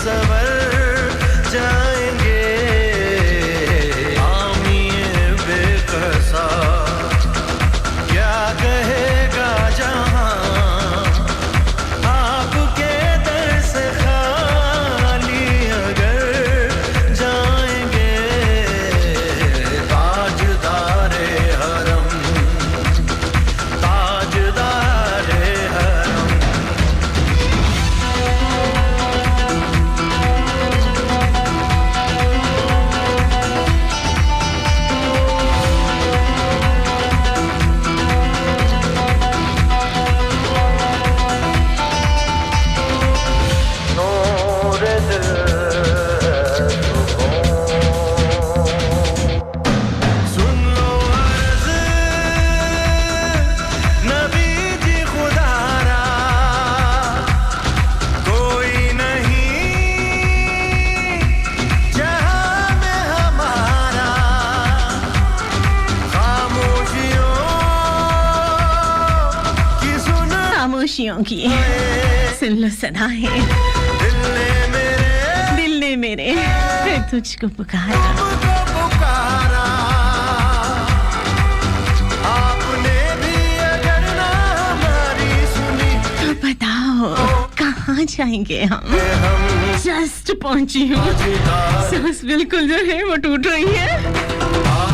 सवर जाएंगे आमिए बेकसा क्या कहेगा जहां आपके दर से खाली अगर जाएंगे ताजदारे हरम ताजदारे हरम नूर दिल सुन लो अर्ज़ नबी जी खुदारा कोई नहीं जहां में हमारा खामोशियों की सुन खामोशियों की सुन लो सदाएं दिल ने दिल ने मेरे मेरे फिर तुझको पुकारा तुमको पुकारा आपने भी अगर ना हमारी सुनी तो बताओ कहाँ जाएंगे हम जस्ट पहुंची हूँ सांस बिल्कुल जो है वो टूट रही है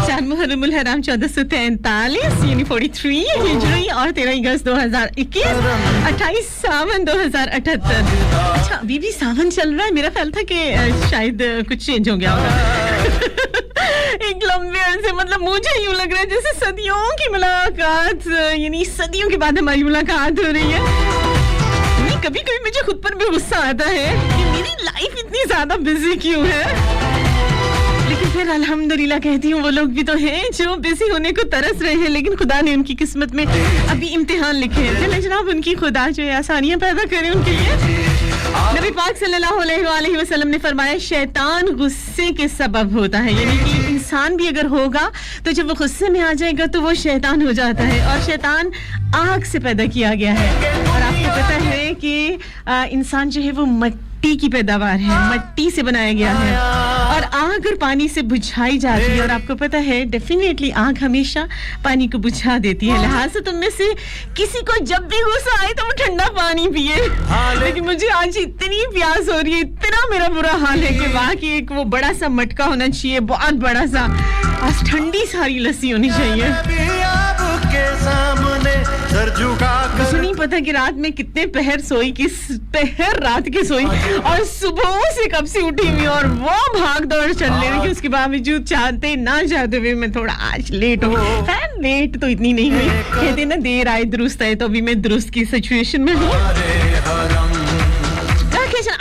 4 मुहर्रमुल हराम 1443 यानी 43 हिजरी और 13 अगस्त 2021 28 सावन 2078 अच्छा अभी भी सावन चल रहा है मेरा ख्याल था कि शायद कुछ चेंज हो गया होगा एक लंबे अरसे मतलब मुझे यूं लग रहा है जैसे सदियों की मुलाकात यानी सदियों के बाद हमारी मुलाकात हो रही है नहीं कभी-कभी मुझे खुद पर भी गुस्सा आता है कि मेरी लाइफ इतनी ज्यादा बिजी क्यों है लेकिन फिर अल्हम्दुलिल्लाह कहती हूँ वो लोग भी तो हैं जो बिजी होने को तरस रहे हैं लेकिन खुदा ने उनकी किस्मत में अभी इम्तिहान लिखे हैं चले जनाब उनकी खुदा जो है आसानियां पैदा करे उनके लिए नबी पाक सल्लल्लाहु अलैहि वसल्लम ने फरमाया शैतान गुस्से के सबब होता है यानी कि इंसान भी अगर होगा तो जब वो गुस्से में आ जाएगा तो वो शैतान हो जाता है और शैतान आग से पैदा किया गया है और आपको पता है कि इंसान जो है वो मिट्टी की पैदावार है मिट्टी से बनाया गया है और आग और पानी से बुझाई जाती है और आपको पता है डेफिनेटली आग हमेशा पानी को बुझा देती है लिहाजा तुम में से किसी को जब भी गुस्सा आए तो वो ठंडा पानी पिए लेकिन मुझे आज इतनी प्यास हो रही है इतना मेरा बुरा हाल है कि वहाँ की एक वो बड़ा सा मटका होना चाहिए बहुत बड़ा सा और ठंडी सारी लस्सी होनी चाहिए आपके सामने सर झुका मुझे नहीं पता कि रात में कितने पहर सोई किस पहर रात के सोई और सुबह से कब से उठी हुई और वो भाग दौड़ चल रही है कि उसके बावजूद चाहते ना चाहते हुए मैं थोड़ा आज लेट हो खैर लेट तो इतनी नहीं हुई कहते ना देर आए दुरुस्त है तो अभी मैं दुरुस्त की सिचुएशन में हूँ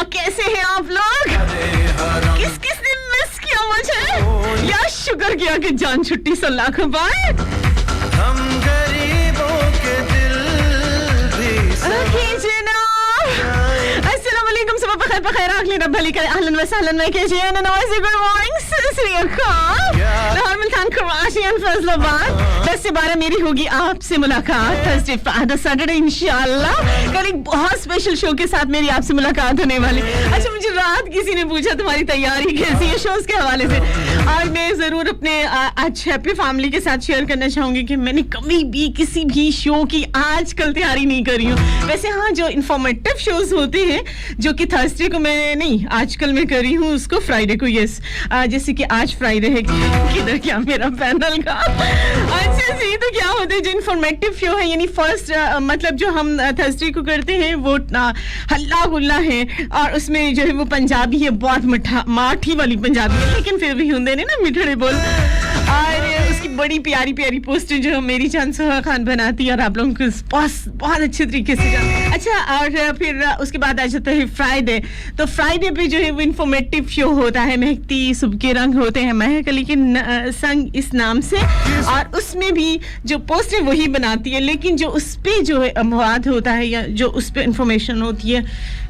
अब कैसे हैं आप लोग किस किस ने मिस किया मुझे या शुक्र किया कि जान छुट्टी सल्लाह पाए हम गरीबों के दिल भी अस्सलाम वालेकुम सब बखैर आखिर रब भली करे अहलन व सहलन मैं कैसे हैं नवाज़ गुड मॉर्निंग सस्री अकाल लाहौर मुल्तान कराची एंड फैसलाबाद 10 से 12 मेरी होगी आपसे मुलाकात थर्सडे फ्राइडे सैटरडे इंशाल्लाह कल एक बहुत स्पेशल शो के साथ मेरी आपसे मुलाकात होने वाली अच्छा मुझे रात किसी ने पूछा तुम्हारी तैयारी कैसी है शोज के हवाले से और मैं जरूर अपने आज हैप्पी फैमिली के साथ शेयर करना चाहूंगी कि मैंने कभी भी किसी भी शो की आजकल तैयारी नहीं करी हूँ वैसे हाँ जो इंफॉर्मेटिव शोज होते हैं जो कि थर्सडे को मैं नहीं आजकल मैं करी हूँ उसको फ्राइडे को यस जैसे कि आज फ्राइडे है किधर क्या मेरा पैनल का अच्छा जी तो क्या होता है जो इंफॉर्मेटिव शो है यानी फर्स्ट मतलब जो हम थर्सडे को करते हैं वो हल्ला गुल्ला है और उसमें जो है वो पंजाबी है बहुत माठी वाली पंजाबी है लेकिन फिर भी होंगे ना मिठड़े बोल और उसकी बड़ी प्यारी प्यारी पोस्टर जो मेरी जान सुहा खान बनाती है और आप लोगों को बहुत अच्छे तरीके से अच्छा और फिर उसके बाद आ जाता है फ्राइडे तो फ्राइडे पे जो है वो इंफॉर्मेटिव शो होता है महकती सुबह के रंग होते हैं महक अली के संग इस नाम से और उसमें भी जो पोस्टर वही बनाती है लेकिन जो उस पे जो है मवाद होता है या जो उस पे इंफॉर्मेशन होती है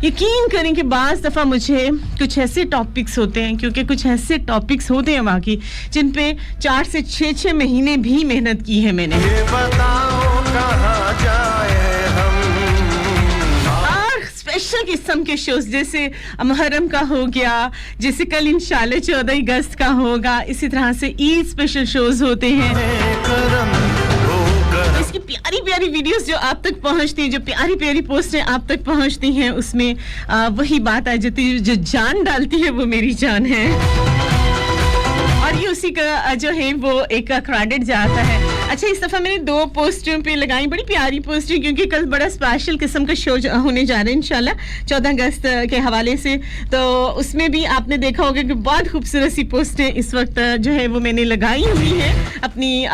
यकीन करें कि बाज़ दफ़ा मुझे कुछ ऐसे टॉपिक्स होते हैं क्योंकि कुछ ऐसे टॉपिक्स होते हैं वाकई जिन पे 4 से 6 महीने भी मेहनत की है मैंने ये बताओ कहां जाए हम स्पेशल किस्म के शोज, जैसे मुहर्रम का हो गया, जैसे कल इंशाल्लाह 14 अगस्त का होगा, इसी तरह से ईद स्पेशल शोज होते हैं। करम होकर इसकी प्यारी प्यारी वीडियोस जो आप तक पहुंचती हैं, जो प्यारी प्यारी पोस्टें आप तक पहुंचती हैं, उसमें वही बात आ जाती है, जो जान डालती है वो मेरी जान है, और ये उसी का जो है वो एक क्रेडिट जाता है। अच्छा, इस दफा मैंने 2 पोस्टों पे लगाई, बड़ी प्यारी पोस्ट है, क्योंकि कल बड़ा स्पेशल किस्म का शो होने जा रहा है इंशाल्लाह 14 अगस्त के हवाले से। तो उसमें भी आपने देखा होगा कि बहुत खूबसूरत सी पोस्टें इस वक्त जो है वो मैंने लगाई हुई है अपनी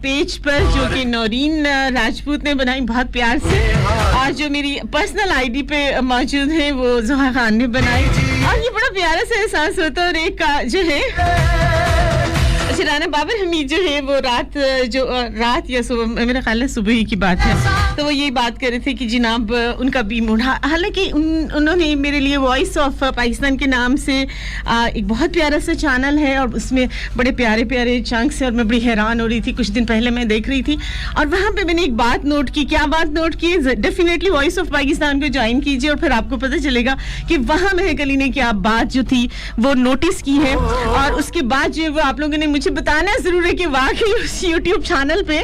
पेज पर, जो कि नौरीन राजपूत ने बनाई बहुत प्यार से, और जो मेरी पर्सनल आईडी पे मौजूद है वो ज़ोहा खान ने बनाई, और ये बड़ा प्यारा सा एहसास होता है। और एक जो है राना बाबर हमीद जो है वो रात या सुबह, मेरा ख्याल है सुबह ही की बात है, तो वो यही बात कर रहे थे कि जनाब उनका भी मूड, हालांकि उन्होंने मेरे लिए वॉइस ऑफ पाकिस्तान के नाम से एक बहुत प्यारा सा चैनल है, और उसमें बड़े प्यारे प्यारे चंक्स है, और मैं बड़ी हैरान हो रही थी, कुछ दिन पहले मैं देख रही थी, और वहाँ पे मैंने एक बात नोट की। क्या बात नोट की? डेफिनेटली वॉइस ऑफ पाकिस्तान को ज्वाइन कीजिए, और फिर आपको पता चलेगा कि वहाँ महक अली ने क्या बात जो थी वो नोटिस की है, और उसके बाद जो वो आप लोगों ने मुझे बताना जरूर है कि वाकई उस YouTube चैनल पे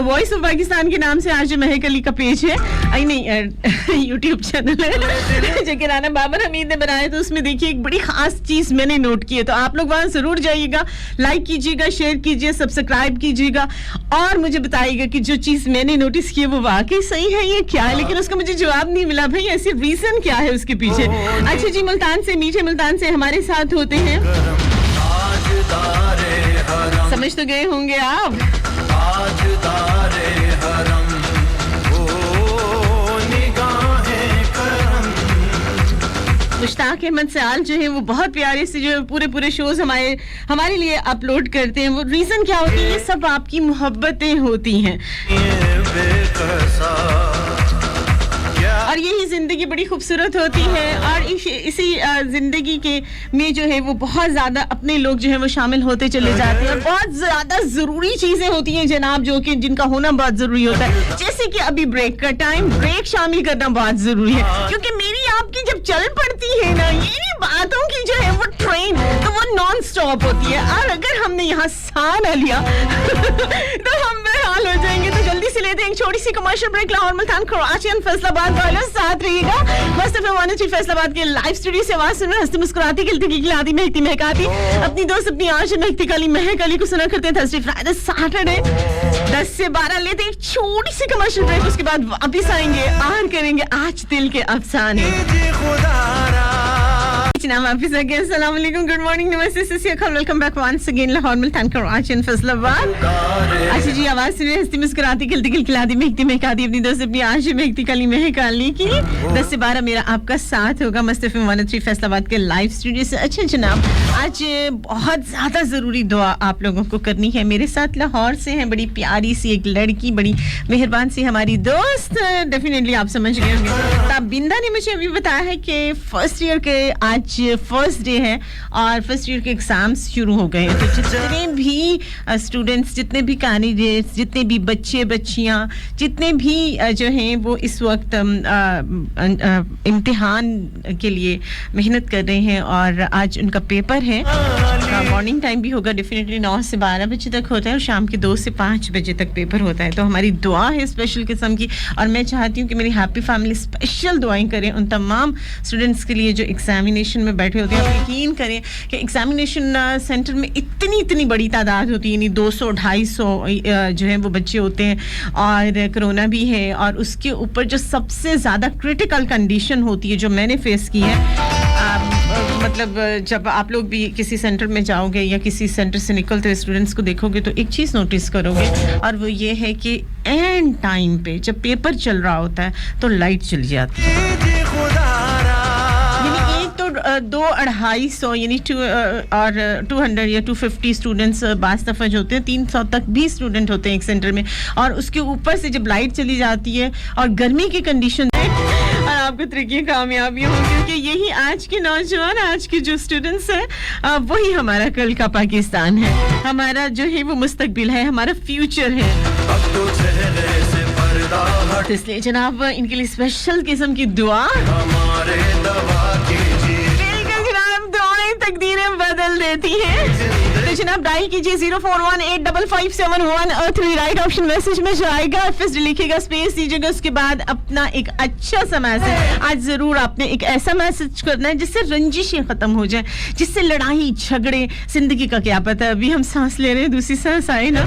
वॉइस ऑफ पाकिस्तान के नाम से आज महक अली का पेज है, आई नहीं YouTube चैनल है जो कि राना बाबर हमीद ने बनाया, तो उसमें देखिए एक बड़ी खास चीज मैंने नोट की है, तो आप लोग वहां जरूर जाइएगा, लाइक कीजिएगा, शेयर कीजिए, सब्सक्राइब कीजिएगा, और मुझे बताइएगा कि जो चीज मैंने नोटिस की है वो वाकई सही है, ये क्या है, लेकिन उसका मुझे जवाब नहीं मिला, भाई ऐसी रीजन क्या है उसके पीछे। अच्छा जी, मुल्तान से, मीठे मुल्तान से हमारे साथ होते हैं, ताजदारे हरम, समझ तो गए होंगे आप, ताजदारे हरम, ओ निगाहें करम। मुश्ताक अहमद सयाल जो है वो बहुत प्यारे से जो पूरे शोज हमारे लिए अपलोड करते हैं। वो रीजन क्या होती है? ये सब आपकी मोहब्बतें होती हैं, ये बेकसा क्या और यही जिंदगी बड़ी खूबसूरत होती है, और इसी जिंदगी के में जो है वो बहुत ज्यादा अपने लोग जो है वो शामिल होते चले जाते हैं, और बहुत ज्यादा जरूरी चीजें होती हैं जनाब, जो कि जिनका होना बहुत जरूरी होता है, जैसे कि अभी ब्रेक का टाइम, ब्रेक शामिल करना बहुत जरूरी है, क्योंकि मेरी आपकी जब चल पड़ती है ना ये बातों की जो है वो ट्रेन, तो वो नॉन स्टॉप होती है, और अगर हमने यहाँ सा न लिया तो हम बेहाल हो जाएंगे। तो जल्दी से लेते हैं एक छोटी सी कमर्शियल ब्रेक। लाहौर, मुल्तान, कराची और फैसलाबाद वालों साथ रहिएगा। मस्त एफएम फैसलाबाद के लाइव स्टूडियो से आवाज सुन रहे, हंसती मुस्कुराती खिलती खिलाती महकती महकाती अपनी दोस्त अपनी आंच महकती काली महक अली को सुना करते हैं थर्सडे फ्राइडे सैटरडे 10 से 12। लेते हैं एक छोटी सी कमर्शियल ब्रेक, उसके बाद वापस आएंगे और करेंगे आज दिल के अफसाने। जी खुदारा नाम वापस आ गया। अस्सलाम वालेकुम, गुड मॉर्निंग, नमस्ते, सस्याकाल, welcome back once again Lahore, Multan, Karachi and Faisalabad. अच्छा जी, आवाज सुनिए हंसती मुस्कुराती खिलती खिलखिलाती महकती महकाती अपनी दोस्त अपनी आंखें महकती काली महकाली की 10 से 12 मेरा आपका साथ होगा मस्त एफएम 103 फैसलाबाद के लाइव स्टूडियो से। अच्छा जनाब, आज बहुत ज्यादा जरूरी दुआ आप लोगों को करनी है। मेरे साथ लाहौर से हैं बड़ी प्यारी सी एक लड़की, बड़ी मेहरबान सी हमारी दोस्त, डेफिनेटली आप समझ गए होंगे। ताबिंदा ने मुझे अभी बताया है कि फर्स्ट ईयर के आज फर्स्ट डे है और फर्स्ट ईयर के एग्जाम्स शुरू हो गए हैं। तो जितने भी स्टूडेंट्स, जितने भी कैंडिडेट्स, जितने भी बच्चे बच्चियां, जितने भी जो हैं वो इस वक्त इम्तिहान के लिए मेहनत कर रहे हैं और आज उनका पेपर है। मॉर्निंग टाइम भी होगा, डेफिनेटली 9 से 12 बजे तक होता है और शाम के 2 से 5 बजे तक पेपर होता है। तो हमारी दुआ है स्पेशल किस्म की, और मैं चाहती हूँ कि मेरी हैप्पी फैमिली स्पेशल दुआएं करें उन तमाम स्टूडेंट्स के लिए जो एग्जामिनेशन में बैठे होते हैं। आप यकीन करें कि एग्जामिनेशन सेंटर में इतनी बड़ी तादाद होती है, यानी 200-250 जो है वो बच्चे होते हैं, और कोरोना भी है, और उसके ऊपर जो सबसे ज़्यादा क्रिटिकल कंडीशन होती है जो मैंने फेस की है, मतलब जब आप लोग भी किसी सेंटर में जाओगे या किसी सेंटर से निकलते हुए स्टूडेंट्स को देखोगे तो एक चीज़ नोटिस करोगे, और वो ये है कि एंड टाइम पे जब पेपर चल रहा होता है तो लाइट चली जाती है। यानी एक तो 200-250 यानी 200 या 250 स्टूडेंट्स बास दफ़ा जो होते हैं, 300 तक भी स्टूडेंट होते हैं एक सेंटर में, और उसके ऊपर से जब लाइट चली जाती है और गर्मी की कंडीशन और आपको तरीके कामयाबी होंगी, क्योंकि यही आज के नौजवान, आज के जो स्टूडेंट्स हैं वही हमारा कल का पाकिस्तान है, हमारा जो है वो मुस्तकबिल है, हमारा फ्यूचर है। अब तो चेहरे से ताजदार तो इसलिए जनाब इनके लिए स्पेशल किस्म की दुआ। हमारे दवा कीजिए बिल्कुल जनाब, दुआएं तकदीरें बदल देती हैं। तो जनाब डायल कीजिए 0418557113 राइट ऑप्शन मैसेज में जाएगा, फिर लिखिएगा, स्पेस दीजिएगा, उसके बाद अपना एक अच्छा सा मैसेज। आज जरूर आपने एक ऐसा मैसेज करना है जिससे रंजिशें खत्म हो जाए, जिससे लड़ाई झगड़े, जिंदगी का क्या पता, अभी हम सांस ले रहे हैं दूसरी सांस आए ना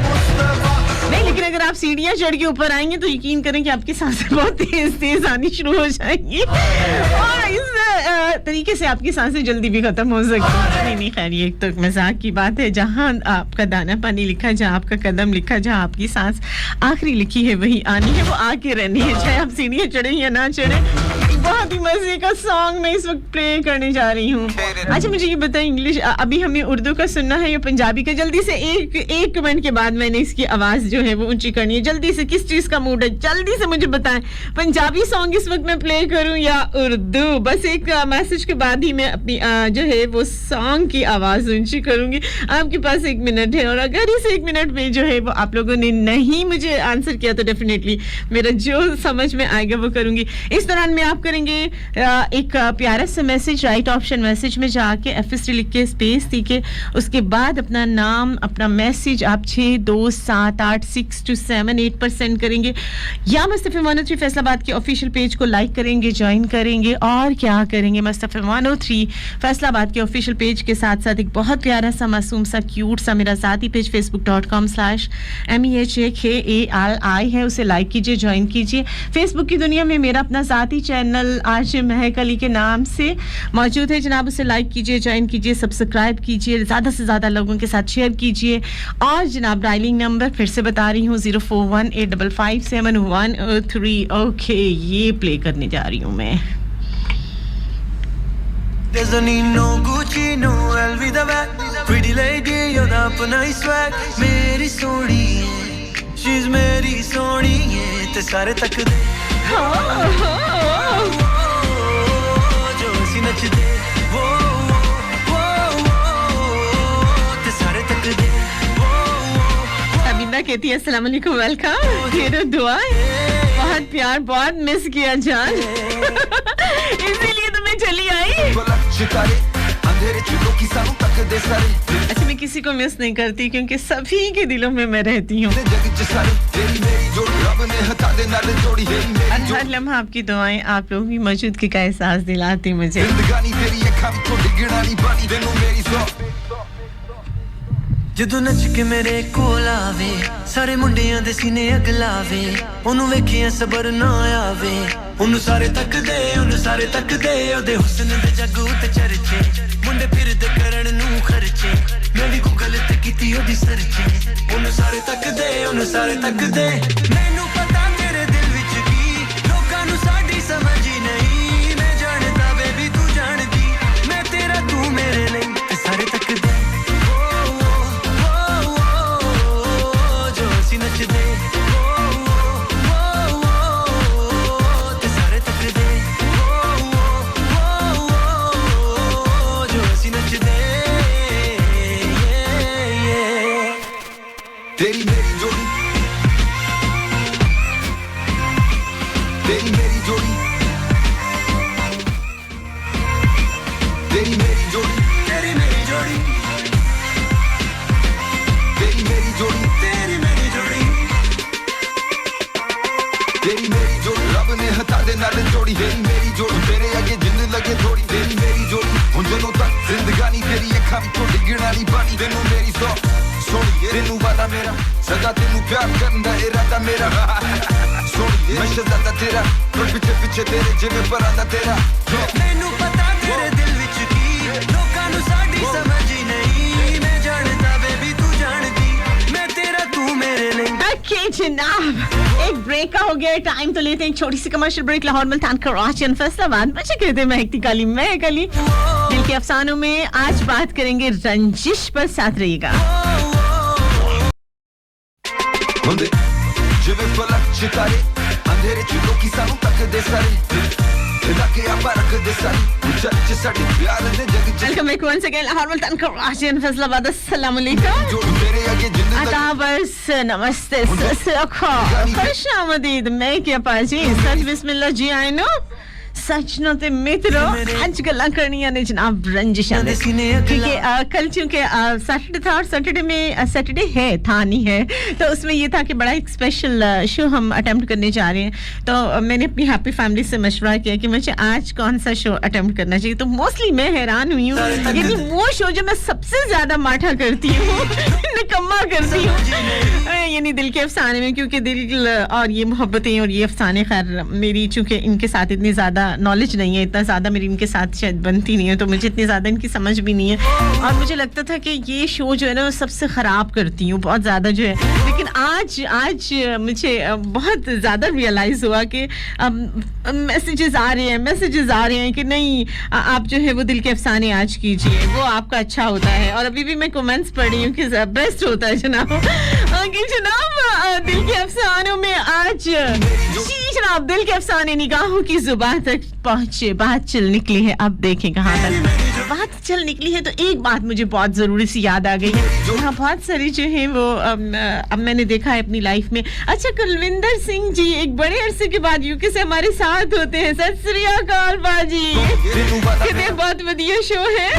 नहीं, लेकिन अगर आप सीढ़ियां चढ़ के ऊपर आएंगे तो यकीन करें कि आपकी सांसें बहुत तेज तेज आनी शुरू हो जाएंगी और इस तरीके से आपकी सांसें जल्दी भी खत्म हो सकती हैं। नहीं खैर, ये एक तो मजाक की बात है। जहां आपका दाना पानी लिखा है, जहां आपका कदम लिखा है, जहां आपकी सांस आखिरी लिखी है, वही आनी है, वो आके रहनी है, चाहे आप सीढ़ियां चढ़े या ना चढ़े। बहुत ही मजे का सॉन्ग मैं इस वक्त प्ले करने जा रही हूँ। अच्छा मुझे ये बताएं, इंग्लिश अभी हमें उर्दू का सुनना है या पंजाबी का? जल्दी से एक कमेंट के बाद मैंने इसकी आवाज जो है वो ऊंची करनी है। जल्दी से किस चीज का मूड है, जल्दी से मुझे बताएं, पंजाबी सॉन्ग इस वक्त मैं प्ले करूं या उर्दू? बस एक मैसेज के बाद ही मैं अपनी जो है वो सॉन्ग की आवाज ऊंची करूंगी। आपके पास 1 मिनट है और अगर इस 1 मिनट में जो है वो आप लोगों ने नहीं मुझे आंसर किया तो डेफिनेटली मेरा जो समझ में आएगा वो करूंगी। इस दौरान मैं आप करेंगे एक प्यारा सा मैसेज, राइट ऑप्शन मैसेज में जाके एफएसटी लिख के स्पेस दी के उसके बाद अपना नाम, अपना मैसेज आप 62786278 पर सेंड करेंगे या मुस्तफा 103 फैसलाबाद के ऑफिशियल पेज को लाइक करेंगे, ज्वाइन करेंगे और क्या करेंगे, मुस्तफा 103 फैसलाबाद के ऑफिशियल पेज के साथ साथ एक बहुत प्यारा सा मासूम सा क्यूट सा मेरा ज़ाती पेज facebook.com/MEHAKALI है, उसे लाइक कीजिए, ज्वाइन कीजिए। फेसबुक की दुनिया में मेरा अपना ज़ाती चैनल आज महक अली के नाम से मौजूद है जनाब, उसे लाइक कीजिए, ज्वाइन कीजिए, सब्सक्राइब कीजिए, ज़्यादा से ज़्यादा लोगों के साथ शेयर कीजिए। और जनाब डायलिंग नंबर फिर से बता रही हूँ 0418557103। ओके, ये प्ले करने जा रही हूँ मैं। There's a no Gucci, no LV the bag. Pretty lady, you're the apna swag. Meri soni hai, she's meri soni hai. Te sare tak de, jo si nach de, te sare tak de. Amina कहती है अस्सलाम वालेकुम, welcome, तेरा दुआ बहुत प्यार, बहुत miss किया जान इसीलिए तो मैं चली आई। अच्छा मैं किसी को मिस नहीं करती क्योंकि सभी के दिलों में मैं रहती हूँ। हर लम्हा आपकी दुआएं, आप लोगों की मौजूदगी का एहसास दिलाती मुझे। ਜਦੋਂ ਨੱਚ ਕੇ ਮੇਰੇ ਕੋਲ ਆਵੇ ਸਾਰੇ ਮੁੰਡਿਆਂ ਦੇ ਸੀਨੇ ਅਗਲਾਵੇ ਉਹਨੂੰ ਵੇਖਿਆ ਸਬਰ ਨਾ ਆਵੇ ਉਹਨੂੰ ਸਾਰੇ ਤੱਕਦੇ ਉਹਦੇ ਹੁਸਨ ਦੇ ਜੱਗੂ ਤੇ ਚਰਚੇ ਮੁੰਡੇ ਫਿਰਦੇ ਕਰਨ ਨੂੰ ਖਰਚੇ ਮੈਂ ਵੀ ਗੂਗਲ ਤੇ ਕੀਤੀ ਉਹਦੀ ਸਰਚ ਉਹਨੂੰ ਸਾਰੇ ਤੱਕਦੇ ਮੈਨੂੰ ਪਤਾ ਤੇਰੇ ਦਿਲ ਵਿੱਚ ਕੀ ਲੋਕਾਂ ਨੂੰ ਸਾਡੀ ਸਮਝ ਹੀ ਨਹੀਂ ਮੈਂ ਜਾਣਦਾ ਬੇਬੀ ਤੂੰ ਜਾਣਦੀ ਮੈਂ ਤੇਰਾ ਤੂੰ ਮੇਰੇ ਲਈ ਤੇ ਸਾਰੇ ਤੱਕਦੇ तेरी मेरी जोड़ी तेरी मेरी जोड़ी तेरी मेरी जोड़ी तेरी मेरी जोड़ी तेरी मेरी जोड़ी तेरी मेरी जोड़ी तेरी मेरी जोड़ी रब ने हथा दे नाल जोड़ी तेरी मेरी जोड़ी तेरे आगे जिंद लगे थोड़ी तेरी मेरी जोड़ी हुन जदों तक जिंदगानी तेरी अखां तो डिगना नहीं पानी तेनू मेरी सौ सोनिए तेनू वादा मेरा सदा तेनू प्यार करना इरादा मेरा सोनिए मैं शहजादा तेरा पर पीछे पीछे तेरे जिवें परांदा तेरा मैनू पता तेरे दिल विच की लोकां नू साडी समझ ही नहीं मैं जानदा बेबी तू जानदी मैं तेरा तू मेरे लिए। ओके जनाब, एक ब्रेक का हो गया टाइम, तो लेते हैं एक छोटी सी कमर्शियल ब्रेक। लाहौर, मुल्तान, कराची और फैसलाबाद बच्चे कहते हैं महकती काली महक अली। दिल के अफसानों में आज बात करेंगे रंजिश पर, साथ रहिएगा। ਹੁੰਦੇ ਜਿਵੇਂ ਫਲਕ ਚਿਤਾਰੇ ਅੰਧੇਰੇ ਚ ਲੋਕੀ ਸਾਨੂੰ ਤੱਕਦੇ ਸਾਰੇ ਰੱਖੇ ਆਪਾਂ ਰੱਖਦੇ ਸਾਰੇ ਚੱਲ ਚ ਸਾਡੇ ਪਿਆਰ ਦੇ ਜਗ ਚ welcome back once again Lahore Multan Karachi Faisalabad अस्सलाम वालेकुम अताबस नमस्ते खुश आमदीद मैं क्या पाजी सच बिस्मिल्लाह जी आई नो सच नो ते मित्रों आज गल्ला करनी है जनाब रंजिशा ने ठीक है कल चूंकि सैटरडे था और सैटरडे में सैटरडे है था नहीं है तो उसमें ये था कि बड़ा एक स्पेशल शो हम अटेम्प्ट करने जा रहे हैं तो मैंने अपनी हैप्पी फैमिली से मशवरा किया कि मुझे आज कौन सा शो अटेम्प्ट करना चाहिए तो मोस्टली मैं हैरान हुई हूँ यानी वो शो जो मैं सबसे ज्यादा माठा करती हूँ निकम्मा करती हूँ यानी दिल के अफसाने में क्योंकि दिल और ये मोहब्बतें और ये अफसाने खैर मेरी चूंकि इनके साथ इतनी ज्यादा नॉलेज नहीं है इतना ज्यादा मेरी इनके साथ शायद बनती नहीं है तो मुझे इतनी ज्यादा इनकी समझ भी नहीं है और मुझे लगता था कि ये शो जो है ना सबसे खराब करती हूँ बहुत ज्यादा जो है लेकिन आज मुझे बहुत ज्यादा रियलाइज हुआ कि मैसेजेस आ रहे हैं कि नहीं आप जो है वो दिल के अफसाने आज कीजिए वो आपका अच्छा होता है और अभी भी मैं कमेंट्स पढ़ रही हूँ कि बेस्ट होता है जनाब कि जनाब दिल के अफसानों में आज जनाब दिल के अफसाने निगाहों की जुबान तक पहुंचे बात चल निकली है अब देखें कहां तक बात चल निकली है तो एक बात मुझे बहुत जरूरी सी याद आ गई है यहाँ बहुत सारी जो है वो अब मैंने देखा है अपनी लाइफ में अच्छा कुलविंदर सिंह जी एक बड़े अरसे के बाद यूके से हमारे साथ होते हैं सत श्री अकाल बाजी कितने बहुत बढ़िया शो है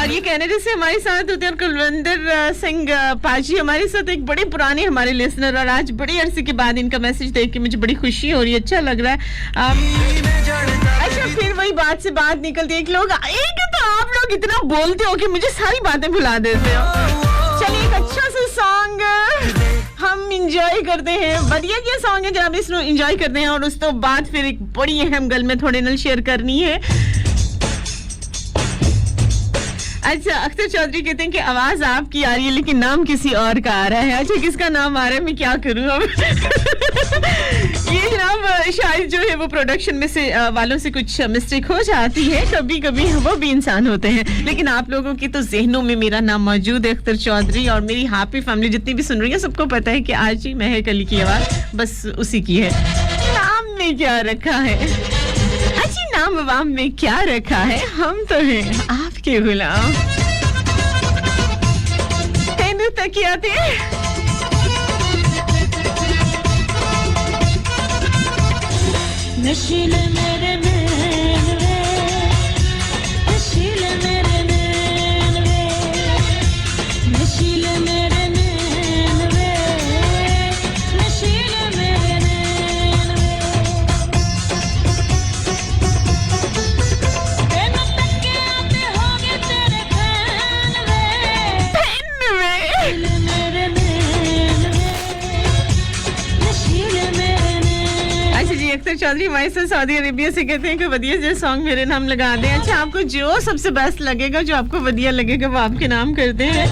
और ये कनाडा से हमारे साथ होते हैं और कुलविंदर सिंह पाजी हमारे साथ एक बड़े पुराने हमारे लिसनर और आज बड़े अरसे के बाद इनका मैसेज देख के मुझे बड़ी खुशी हो रही है अच्छा लग रहा है अच्छा फिर वही बात से बात निकलती है एक तो आप लोग इतना बोलते हो कि मुझे सारी बातें भुला देते हो चलिए एक अच्छा सा सॉन्ग हम एंजॉय करते हैं बढ़िया क्या सॉन्ग है जनाब इसको एंजॉय करते हैं और उस तो बाद फिर एक बड़ी अहम गल में थोड़े नल शेयर करनी है अच्छा अख्तर चौधरी कहते हैं कि आवाज आपकी आ रही है लेकिन नाम किसी और का आ रहा है अच्छा किसका नाम आ रहा है मैं क्या करूं अब ये जनाब शायद जो है वो प्रोडक्शन में से वालों से कुछ मिस्टेक हो जाती है कभी-कभी वो भी इंसान होते हैं लेकिन आप लोगों की तो ज़हनों में मेरा नाम मौजूद है अख्तर चौधरी और मेरी हैप्पी फैमिली जितनी भी सुन रही है सबको पता है कि आज ही महक अली की आवाज बस उसी की है नाम में क्या रखा है अच्छी नाम वाम में क्या रखा है हम तो हैं आपके गुलाम तेनू तकिया थे नशील मेरे नैन वे नशील मेरे नैन वे नशील मेरे नैन वे नशील मेरे नैन वे तेनू तके आते होगे तेरे फैन वे मेरे नैन वे नशील मेरे नैन अच्छा जी अख्तर चौधरी हमारे साथ सऊदी अरेबिया से कहते हैं कि वधिया जो सॉन्ग मेरे नाम लगा दें अच्छा आपको जो सबसे बेस्ट लगेगा जो आपको वधिया लगेगा वो आपके नाम करते हैं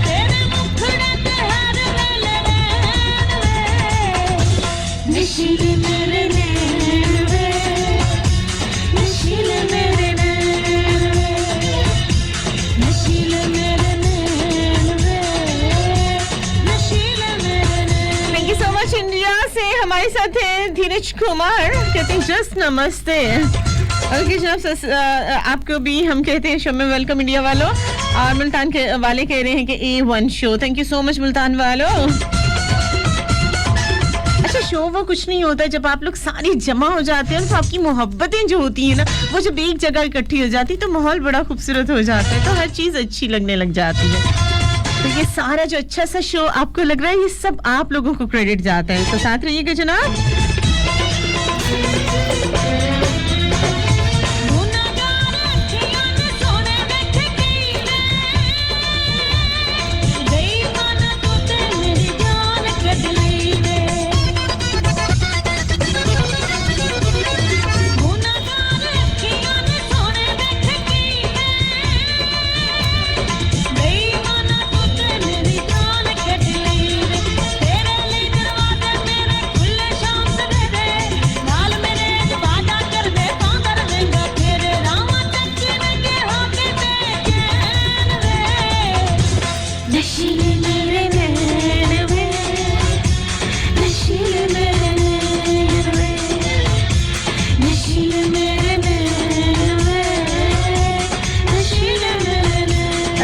नशील मेरे नैन वे नशील मेरे नैन वे नशील मेरे नैन वे नशील मेरे नैन thank you so much India से हमारे साथ हैं धीरज कुमार कहते हैं जस्ट नमस्ते ओके जनाब आपको भी हम कहते हैं शो में वेलकम इंडिया वालों और मुल्तान के वाले कह रहे हैं कि A1 show thank you so much Multan वालों अच्छा शो वो कुछ नहीं होता जब आप लोग सारी जमा हो जाते हैं तो आपकी मोहब्बतें जो होती हैं ना वो जब एक जगह इकट्ठी हो जाती तो माहौल बड़ा खूबसूरत हो जाता है तो हर चीज अच्छी लगने लग जाती है तो ये सारा जो अच्छा सा शो आपको लग रहा है ये सब आप लोगों को क्रेडिट जाता है तो साथ रहिएगा जनाब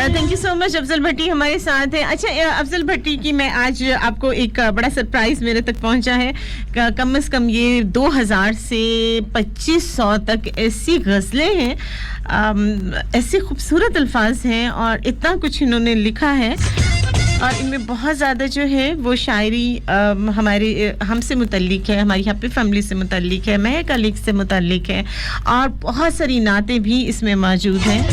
thank you so much Afzal Bhatti हमारे साथ है। अच्छा अफजल भट्टी की मैं आज आपको एक बड़ा सरप्राइज मेरे तक पहुंचा है। कम से कम ये 2000 से 2500 तक ऐसी गज़लें हैं, ऐसे खूबसूरत अल्फाज हैं और इतना कुछ इन्होंने लिखा है और इनमें बहुत ज़्यादा जो है वो शायरी हमारे हमसे मुतल्लिक है, हमारी हैप्पी फैमिली से मुतल्लिक है, महक अली से मुतल्लिक है और बहुत सारी नातें भी इसमें मौजूद हैं।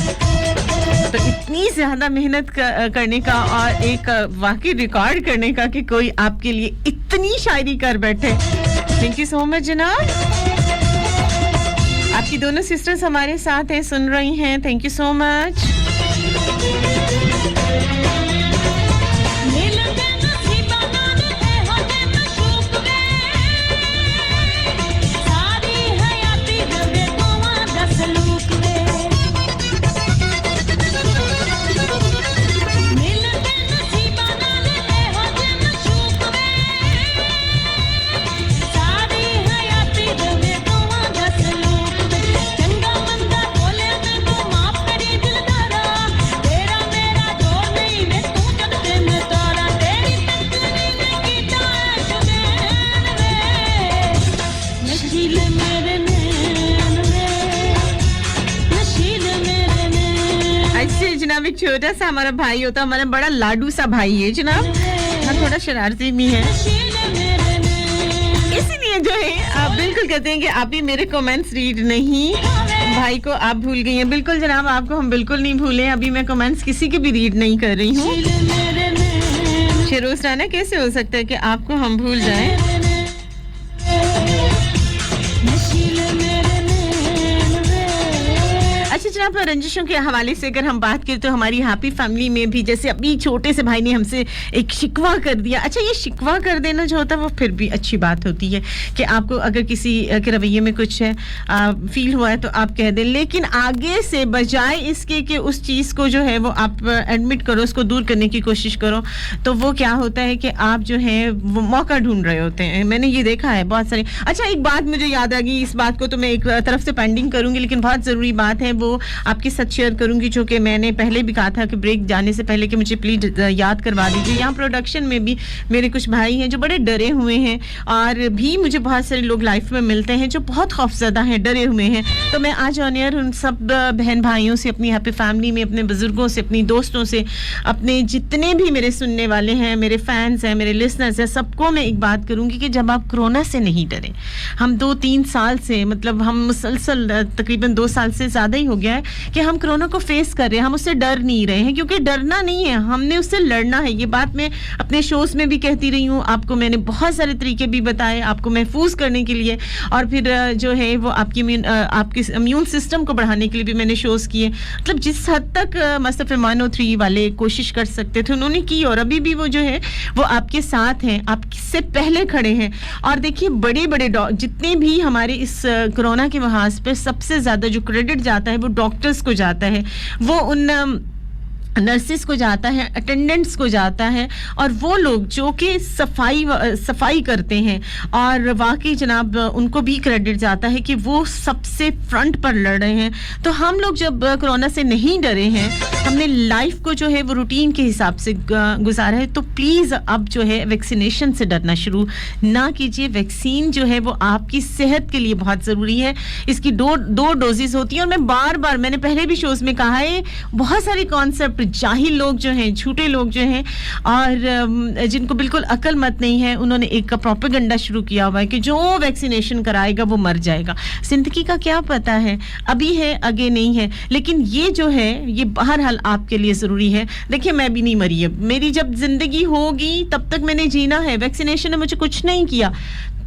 तो इतनी ज़्यादा मेहनत करने का और एक वाकई रिकॉर्ड करने का कि कोई आपके लिए इतनी शायरी कर बैठे, थैंक यू सो मच जनाब। आपकी दोनों सिस्टर्स हमारे साथ हैं, सुन रही हैं, थैंक यू सो मच। जनाब एक छोटा सा हमारा भाई होता, हमारा बड़ा लाडू सा भाई है जनाब, हाँ थोड़ा शरारती भी है, इसीलिए जो है आप बिल्कुल कहते हैं कि आप भी मेरे कमेंट्स रीड नहीं, भाई को आप भूल गई हैं। बिल्कुल जनाब, आपको हम बिल्कुल नहीं भूले, अभी मैं कमेंट्स किसी के भी रीड नहीं कर रही हूँ। शेरोज राना, कैसे हो सकता है कि आपको हम भूल जाएं? अच्छा जनाब, रंजिशों के हवाले से अगर हम बात करें तो हमारी हैप्पी फैमिली में भी जैसे अभी छोटे से भाई ने हमसे एक शिकवा कर दिया। अच्छा, ये शिकवा कर देना जो होता है वो फिर भी अच्छी बात होती है कि आपको अगर किसी के रवैये में कुछ है फील हुआ है तो आप कह दें, लेकिन आगे से बजाय इसके कि उस चीज़ को जो है वो आप एडमिट करो, उसको दूर करने की कोशिश करो, तो वो क्या होता है कि आप जो है वो मौका ढूंढ रहे होते हैं। मैंने ये देखा है बहुत सारे। अच्छा, एक बात मुझे याद आ गई, इस बात को तो मैं एक तरफ से पेंडिंग करूंगी, लेकिन बहुत ज़रूरी बात है, वो आपके साथ शेयर करूंगी, जो कि मैंने पहले भी कहा था कि ब्रेक जाने से पहले कि मुझे प्लीज याद करवा दीजिए। यहाँ प्रोडक्शन में भी मेरे कुछ भाई हैं जो बड़े डरे हुए हैं और भी मुझे बहुत सारे लोग लाइफ में मिलते हैं जो बहुत खौफजदा हैं, डरे हुए हैं। तो मैं आज ऑन एयर उन सब बहन भाइयों से, अपनी हैप्पी फैमिली में, अपने बुजुर्गों से, अपनी दोस्तों से, अपने जितने भी मेरे सुनने वाले हैं, मेरे फैंस हैं, मेरे लिसनर्स हैं, सबको मैं एक बात करूंगी कि जब आप कोरोना से नहीं डरे, हम 2-3 साल से, मतलब हम मुसलसल तकरीबन 2 साल से ज़्यादा ही हो गया है कि हम कोरोना को फेस कर रहे हैं, हम उससे डर नहीं रहे हैं, क्योंकि डरना नहीं है, हमने उससे लड़ना है। ये बात मैं अपने शोज में भी कहती रही हूँ, आपको मैंने बहुत सारे तरीके भी बताए आपको महफूज करने के लिए, और फिर जो है वो आपके इम्यून सिस्टम को बढ़ाने के लिए भी मैंने शोज किए। मतलब जिस हद तक मस्तफ़ा 103 वाले कोशिश कर सकते थे उन्होंने की, और अभी भी वो जो है वो आपके साथ हैं, आपसे पहले खड़े हैं। और देखिए, बड़े बड़े जितने भी हमारे इस कोरोना के महाज पे सबसे ज़्यादा जो क्रेडिट जाता है वो डॉक्टर्स को जाता है, वो उन नर्सिस को जाता है, अटेंडेंट्स को जाता है, और वो लोग जो कि सफाई करते हैं, और वाकई जनाब उनको भी क्रेडिट जाता है कि वो सबसे फ्रंट पर लड़ रहे हैं। तो हम लोग जब कोरोना से नहीं डरे हैं, हमने लाइफ को जो है वो रूटीन के हिसाब से गुजारा है, तो प्लीज़ अब जो है वैक्सीनेशन से डरना शुरू ना कीजिए। वैक्सीन जो है वो आपकी सेहत के लिए बहुत ज़रूरी है। इसकी दो डोजेस होती हैं, और मैं बार मैंने पहले भी शोज़ में कहा है, बहुत सारे कॉन्सेप्ट जाहिल लोग जो हैं, झूठे लोग जो हैं, और जिनको बिल्कुल अकल मत नहीं है, उन्होंने एक प्रोपेगेंडा शुरू किया हुआ है कि जो वैक्सीनेशन कराएगा वो मर जाएगा। जिंदगी का क्या पता है, अभी है आगे नहीं है, लेकिन ये जो है ये बहरहाल आपके लिए ज़रूरी है। देखिए, मैं भी नहीं मरी है, मेरी जब जिंदगी होगी तब तक मैंने जीना है। वैक्सीनेशन ने मुझे कुछ नहीं किया,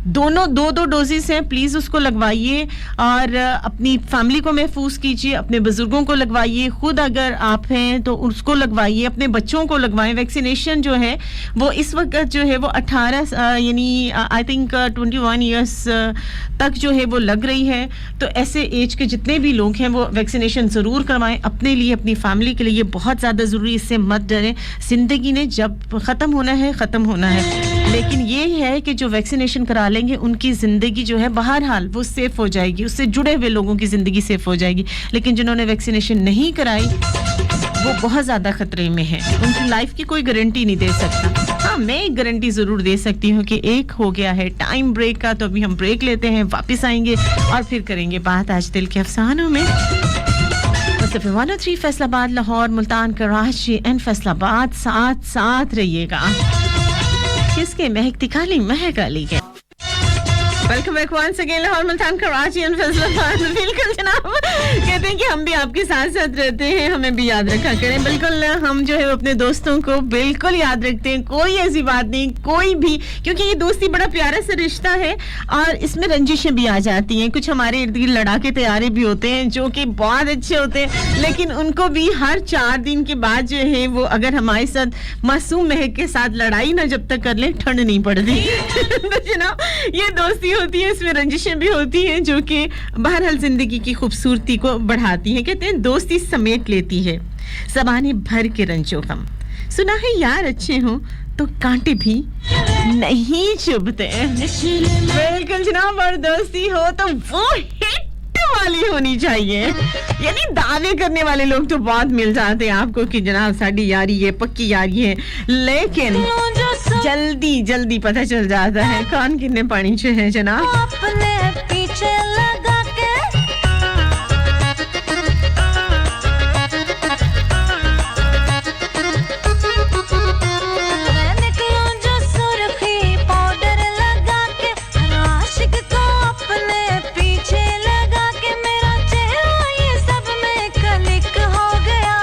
दो डोजेस हैं, प्लीज़ उसको लगवाइए और अपनी फैमिली को महफूज कीजिए, अपने बुजुर्गों को लगवाइए, खुद अगर आप हैं तो उसको लगवाइए, अपने बच्चों को लगवाएं। वैक्सीनेशन जो है वो इस वक्त जो है वो 18 यानी आई थिंक 21 ईयर्स तक जो है वो लग रही है। तो ऐसे एज के जितने भी लोग हैं वो वैक्सीनेशन ज़रूर करवाएं, अपने लिए, अपनी फैमिली के लिए, ये बहुत ज़्यादा ज़रूरी। इससे मत डरें, ज़िंदगी ने जब ख़त्म होना है ख़त्म होना है, लेकिन ये है कि जो वैक्सीनेशन करा लेंगे उनकी ज़िंदगी जो है बहरहाल वो सेफ हो जाएगी, उससे जुड़े हुए लोगों की ज़िंदगी सेफ हो जाएगी। लेकिन जिन्होंने वैक्सीनेशन नहीं कराई वो बहुत ज्यादा खतरे में है, उनकी लाइफ की कोई गारंटी नहीं दे सकता। हाँ, मैं एक गारंटी जरूर दे सकती हूँ कि एक हो गया है टाइम ब्रेक का, तो अभी हम ब्रेक लेते हैं, वापस आएंगे और फिर करेंगे बात आज दिल के अफसानों में। 103 फैसलाबाद, लाहौर, मुल्तान, कराची एंड फैसलाबाद, साथ साथ रहिएगा। किसके महकती खाली महक अली के। Welcome back once again, Lahore, Multan, Karachi and Faisalabad. बिल्कुल जनाब, कहते हैं कि हम भी आपके साथ साथ रहते हैं, हमें भी याद रखा करें। बिल्कुल हम जो है अपने दोस्तों को बिल्कुल याद रखते हैं, कोई ऐसी बात नहीं, कोई भी, क्योंकि ये दोस्ती बड़ा प्यारा सा रिश्ता है और इसमें रंजिशें भी आ जाती हैं। कुछ हमारे इर्द गिर्द लड़ाके तैयारे भी होते हैं जो कि बहुत अच्छे होते हैं, लेकिन उनको भी हर 4 दिन के बाद जो है वो अगर हमारे साथ मासूम महक के साथ लड़ाई ना जब तक कर ले, ठंड नहीं पड़ती। तो जनाब, ये दोस्ती होती है, इसमें रंजिशें भी होती हैं जो कि बहरहाल जिंदगी की खूबसूरती को बढ़ाती हैं। कहते हैं दोस्ती समेट लेती है ज़बाने भर के रंजो गम, सुना है यार अच्छे हों तो कांटे भी नहीं चुभते। बिल्कुल जनाब, और दोस्ती हो तो वो हिट वाली होनी चाहिए, यानी दावे करने वाले लोग तो बहुत मिल जाते हैं आपको कि जनाब साड़ी यारी है, पक्की यारी है, लेकिन जल्दी जल्दी पता चल जाता है कौन कितने पानी से है जनाब। अपने पीछे लगा के निकलूं जो सुर्खी पाउडर लगा के, आशिक को अपने पीछे लगा के, मेरा चेहरा ये सब में क्लिक हो गया।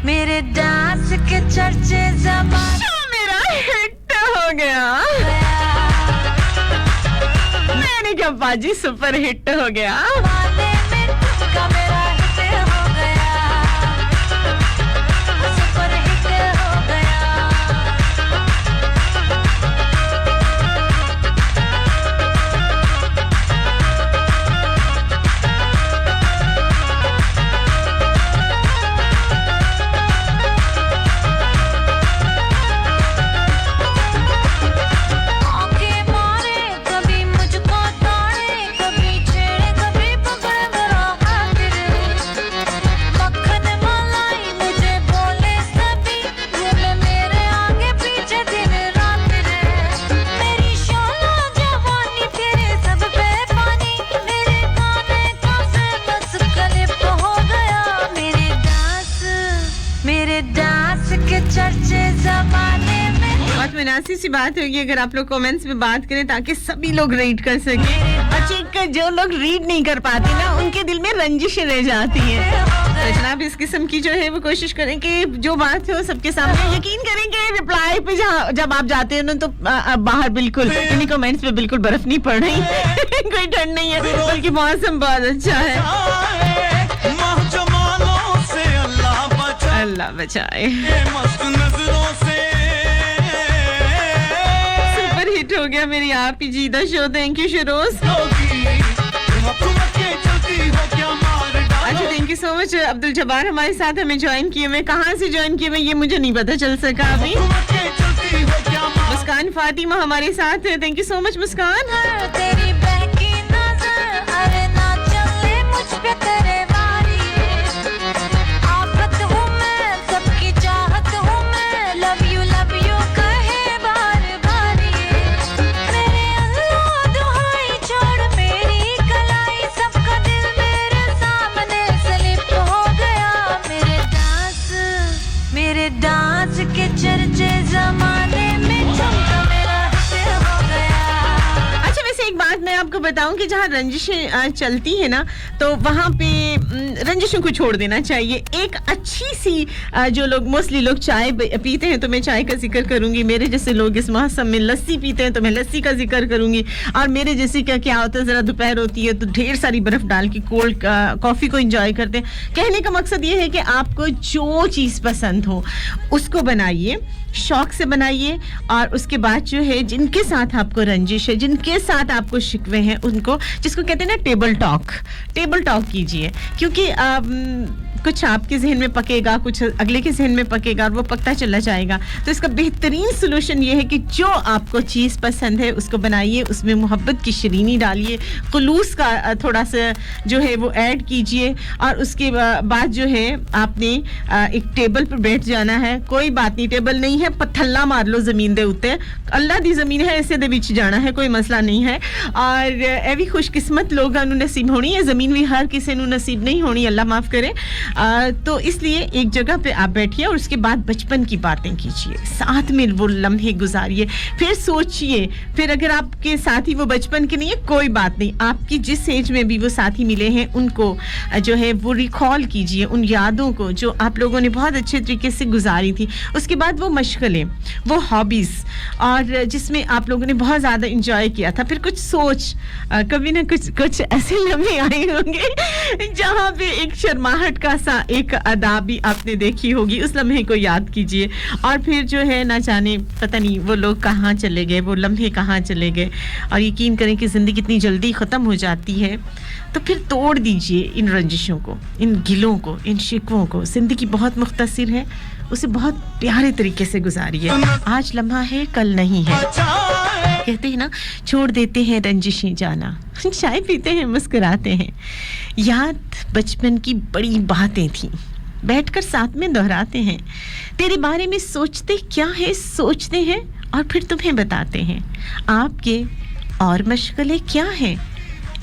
मेरे डांस के चर्चे ज़बान मेरा हिट हो गया, मैंने कहा बाजी सुपर हिट हो गया। वाले में तुमका मेरा हिट हो गया, सुपर हिट हो गया। आंखें मारे कभी मुझको ताड़े, कभी छेड़े कभी पकड़े मेरा हाथ रे। मक्खन मलाई मुझे बोले सभी, घूमे मेरे आगे पीछे दिन रात रे। मेरी शोला जवानी तेरे सब पे पानी, मेरे गाने का फेमस क्लिप हो गया। मेरे डांस के चर्चे ज़माने में। बहुत मुनासिब सी बात होगी अगर आप लोग कमेंट्स में बात करें ताकि सभी लोग रीड कर सकें, और चेक कर जो लोग रीड नहीं कर पाते ना उनके दिल में रंजिशें रह जाती हैं। तो जनाब इस किस्म की जो है वो कोशिश करें कि जो बात हो सबके सामने, यकीन करें कि रिप्लाई पे जब आप जाते हो ना तो बाहर बिल्कुल इन्हीं कमेंट्स पे बिल्कुल बर्फ नहीं पड़ रही। कोई ठंड नहीं है, बल्कि मौसम बहुत अच्छा है। अल्लाह बचाए। सुपर हिट हो गया मेरी आप ही जीदा शो। थैंक यू शिरोज। अच्छा, thank you so much. Abdul Jabbar हमारे साथ हमें ज्वाइन किए हुए, कहाँ से ज्वाइन किए हुए ये मुझे नहीं पता चल सका अभी। मुस्कान फातिमा हमारे साथ है, थैंक यू सो मच मुस्कान। तेरी बहकी नजर, अरे ना चले मुझ पे तेरे वारी। आफत हूँ मैं, सबकी चाहत हूँ मैं, लव यू कहे बार बारी। मेरे अल्लाह दुहाई छोड़ मेरी कलाई, सबका दिल मेरे सामने स्लिप हो गया। मेरे डांस के चर्चे ज़माने में चमका मेरा हिट हो गया। अच्छा, वैसे एक बात मैं आपको बताऊं कि जहाँ रंजिशें चलती है ना तो वहाँ पे रंजिशों को छोड़ देना चाहिए। एक अच्छी सी जो लोग मोस्टली लोग चाय पीते हैं तो मैं चाय का जिक्र करूंगी, मेरे जैसे लोग इस मौसम में लस्सी पीते हैं तो मैं लस्सी का जिक्र करूंगी, और मेरे जैसे क्या होता है जरा दोपहर होती है तो ढेर सारी बर्फ डाल के कोल्ड कॉफी को एंजॉय करते हैं। कहने का मकसद ये है कि आपको जो चीज़ पसंद हो उसको बनाइए, शौक से बनाइए, और उसके बाद जो है जिनके साथ आपको रंजिश है, जिनके साथ आपको शिकवे हैं, उनको जिसको कहते हैं ना टेबल टॉक कीजिए, क्योंकि कुछ आपके ज़हन में पकेगा, कुछ अगले के ज़हन में पकेगा और वो पकता चला जाएगा। तो इसका बेहतरीन सॉल्यूशन ये है कि जो आपको चीज़ पसंद है उसको बनाइए, उसमें मोहब्बत की शीरीनी डालिए, खुलूस का थोड़ा सा जो है वो ऐड कीजिए और उसके बाद जो है आपने एक टेबल पर बैठ जाना है। कोई बात नहीं, टेबल नहीं है पत्थल्ला मार लो ज़मीन दे उत्ते, अल्लाह दी ज़मीन है, ऐसे दे विच जाना है, कोई मसला नहीं है। और ਇਹ ਵੀ खुशकिस्मत लोगों ਨੂੰ नसीब होनी है, ज़मीन भी हर किसी ਨੂੰ नसीब नहीं होनी, अल्लाह माफ़ करे। तो इसलिए एक जगह पे आप बैठिए और उसके बाद बचपन की बातें कीजिए, साथ में वो लम्हे गुजारिए, फिर सोचिए, फिर अगर आपके साथी वो बचपन के नहीं है कोई बात नहीं, आपकी जिस एज में भी वो साथी मिले हैं उनको जो है वो रिकॉल कीजिए, उन यादों को जो आप लोगों ने बहुत अच्छे तरीके से गुजारी थी। उसके बाद वो मशगलें, वो हॉबीज़ और जिसमें आप लोगों ने बहुत ज़्यादा इंजॉय किया था, फिर कुछ सोच, कभी ना कुछ ऐसे लम्हे आए होंगे जहाँ पे एक शर्माहट का सा एक अदा भी आपने देखी होगी, उस लम्हे को याद कीजिए और फिर जो है ना जाने पता नहीं वो लोग कहाँ चले गए, वो लम्हे कहाँ चले गए। और यकीन करें कि ज़िंदगी इतनी जल्दी ख़त्म हो जाती है, तो फिर तोड़ दीजिए इन रंजिशों को, इन गिलों को, इन शिकवों को। ज़िंदगी बहुत मुख्तसर है, उसे बहुत प्यारे तरीके से गुजारिए। आज लम्हा है कल नहीं है, कहते हैं ना, छोड़ देते हैं रंजिशें जाना, चाय पीते हैं मुस्कुराते हैं। याद बचपन की बड़ी बातें थी, बैठकर साथ में दोहराते हैं, तेरे बारे में सोचते क्या है, सोचते हैं और फिर तुम्हें बताते हैं आपके और मशगलें क्या हैं।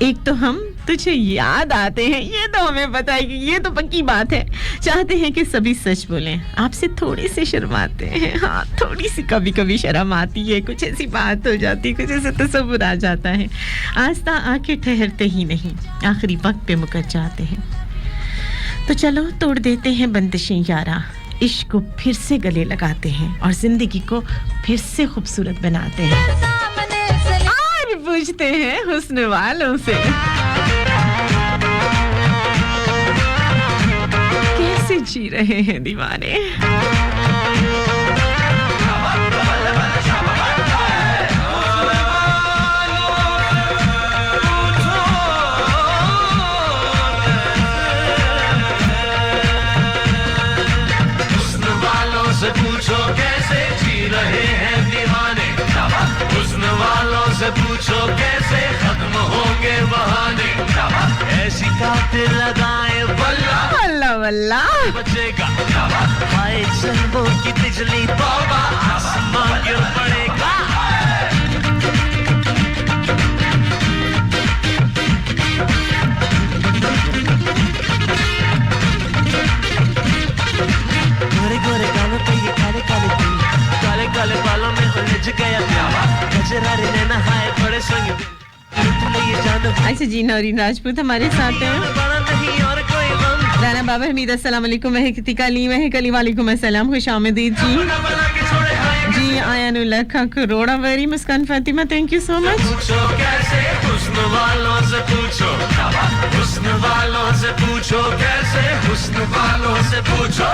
एक तो हम तुझे याद आते हैं, ये तो हमें पता है कि ये तो पक्की बात है, चाहते हैं कि सभी सच बोलें, आपसे थोड़ी सी शर्माते हैं, हाँ थोड़ी सी कभी कभी शर्म आती है, कुछ ऐसी बात हो जाती है, कुछ ऐसा तसव्वुर आ जाता है, आस्था आके ठहरते ही नहीं, आखिरी वक्त पे मुकर जाते हैं। तो चलो तोड़ देते हैं बंदिशें यारा, इश्क को फिर से गले लगाते हैं और जिंदगी को फिर से खूबसूरत बनाते हैं और पूछते हैं हुस्न वालों से कैसे जी रहे हैं दीवाने। से पूछो कैसे जी रहे हैं दीवाने, हुस्न वालों से पूछो कैसे खत्म होंगे बहाने, ऐसी कातिल लगाए वल्ला वल्ला वल्ला बचेगा, हाय जन्मों की बिजली तौबा आसमान गिर पड़ेगा। गोरे गोरे गालों पे ये काले काले दिल, काले काले बालों में उलझ गया प्यावा, गजरारे नैना हाय बड़े संग ये जानो। अच्छा जी, नौरीन राजपूत हमारे साथ हैं, नहीं और कोई गम, राना बाबा हमीद अस्सलाम वालेकुम, महक अली महक अली वालेकुम अस्सलाम, खुशामदीद जी आयानुल्लाह का करोड़ा वेरी Muskan Fatima, thank you so much. पूछो कैसे हुस्न वालों से पूछो, हुस्न वालों से पूछो कैसे, हुस्न वालों से पूछो।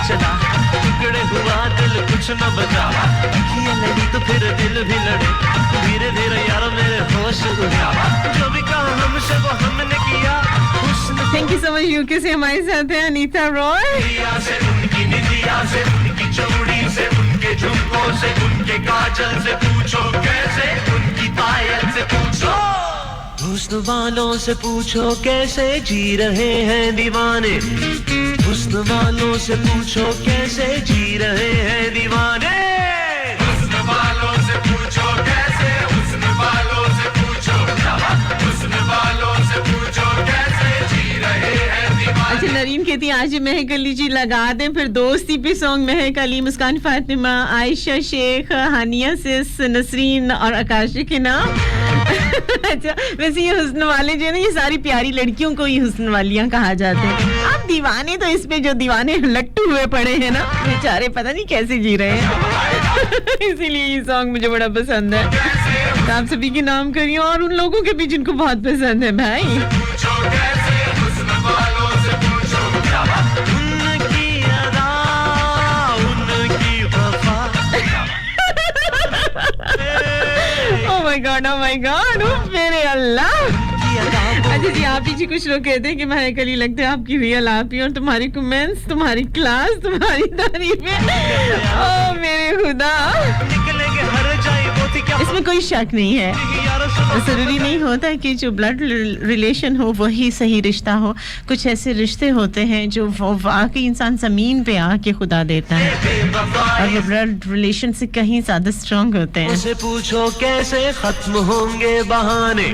चला टुकड़े हुआ दिल कुछ न बचा, अखियां लड़ी तो फिर दिल भी लड़े, धीरे धीरे यार मेरे होश उड़ा, जो भी कहा हमसे वो हमने किया। Thank you so much. UK से हमारे साथ है अनीता रॉय। निदिया से उनकी निदिया से, उनकी चूड़ी से, उनके झुमकों से, उनके काजल से पूछो कैसे, उनकी पायल से पूछो। हुस्न वालों से पूछो कैसे जी रहे हैं दीवाने, हुस्न वालों से पूछो कैसे जी रहे हैं दीवाने, हुस्न वालों से पूछो कैसे, हुस्न वालों से पूछो, हुस्न वालों से पूछो कैसे जी रहे हैं दीवाने। अच्छा नरीन कहती आज महक अली जी लगा दें फिर दोस्ती पे सॉन्ग, महक अली, मुस्कान फातिमा, आयशा शेख, हानिया सिस, नसरीन और आकाश के नाम। अच्छा, वैसे ये हुस्न वाले जो है ना, ये सारी प्यारी लड़कियों को ही हुस्न वालियां कहा जाते हैं। अब दीवाने तो इसमें जो दीवाने लट्टू हुए पड़े हैं ना, बेचारे पता नहीं कैसे जी रहे हैं। इसीलिए ये सॉन्ग मुझे बड़ा पसंद है। तो आप सभी के नाम करिए और उन लोगों के भी जिनको बहुत पसंद है भाई। Oh my God, मेरे अल्लाह। अच्छा जी, आप ही कुछ लोग कहते हैं कि महक अली लगते हैं आपकी रियल आप ही, और तुम्हारी कमेंट्स, तुम्हारी क्लास, तुम्हारी तारीफें, ओ मेरे खुदा, इसमें कोई शक नहीं है। जरूरी नहीं होता कि जो ब्लड रिलेशन हो वही सही रिश्ता हो। कुछ ऐसे रिश्ते होते हैं जो वाकई इंसान जमीन पे आके खुदा देता है, और वो ब्लड रिलेशन से कहीं ज्यादा स्ट्रांग होते हैं। उसे पूछो कैसे खत्म होंगे बहाने,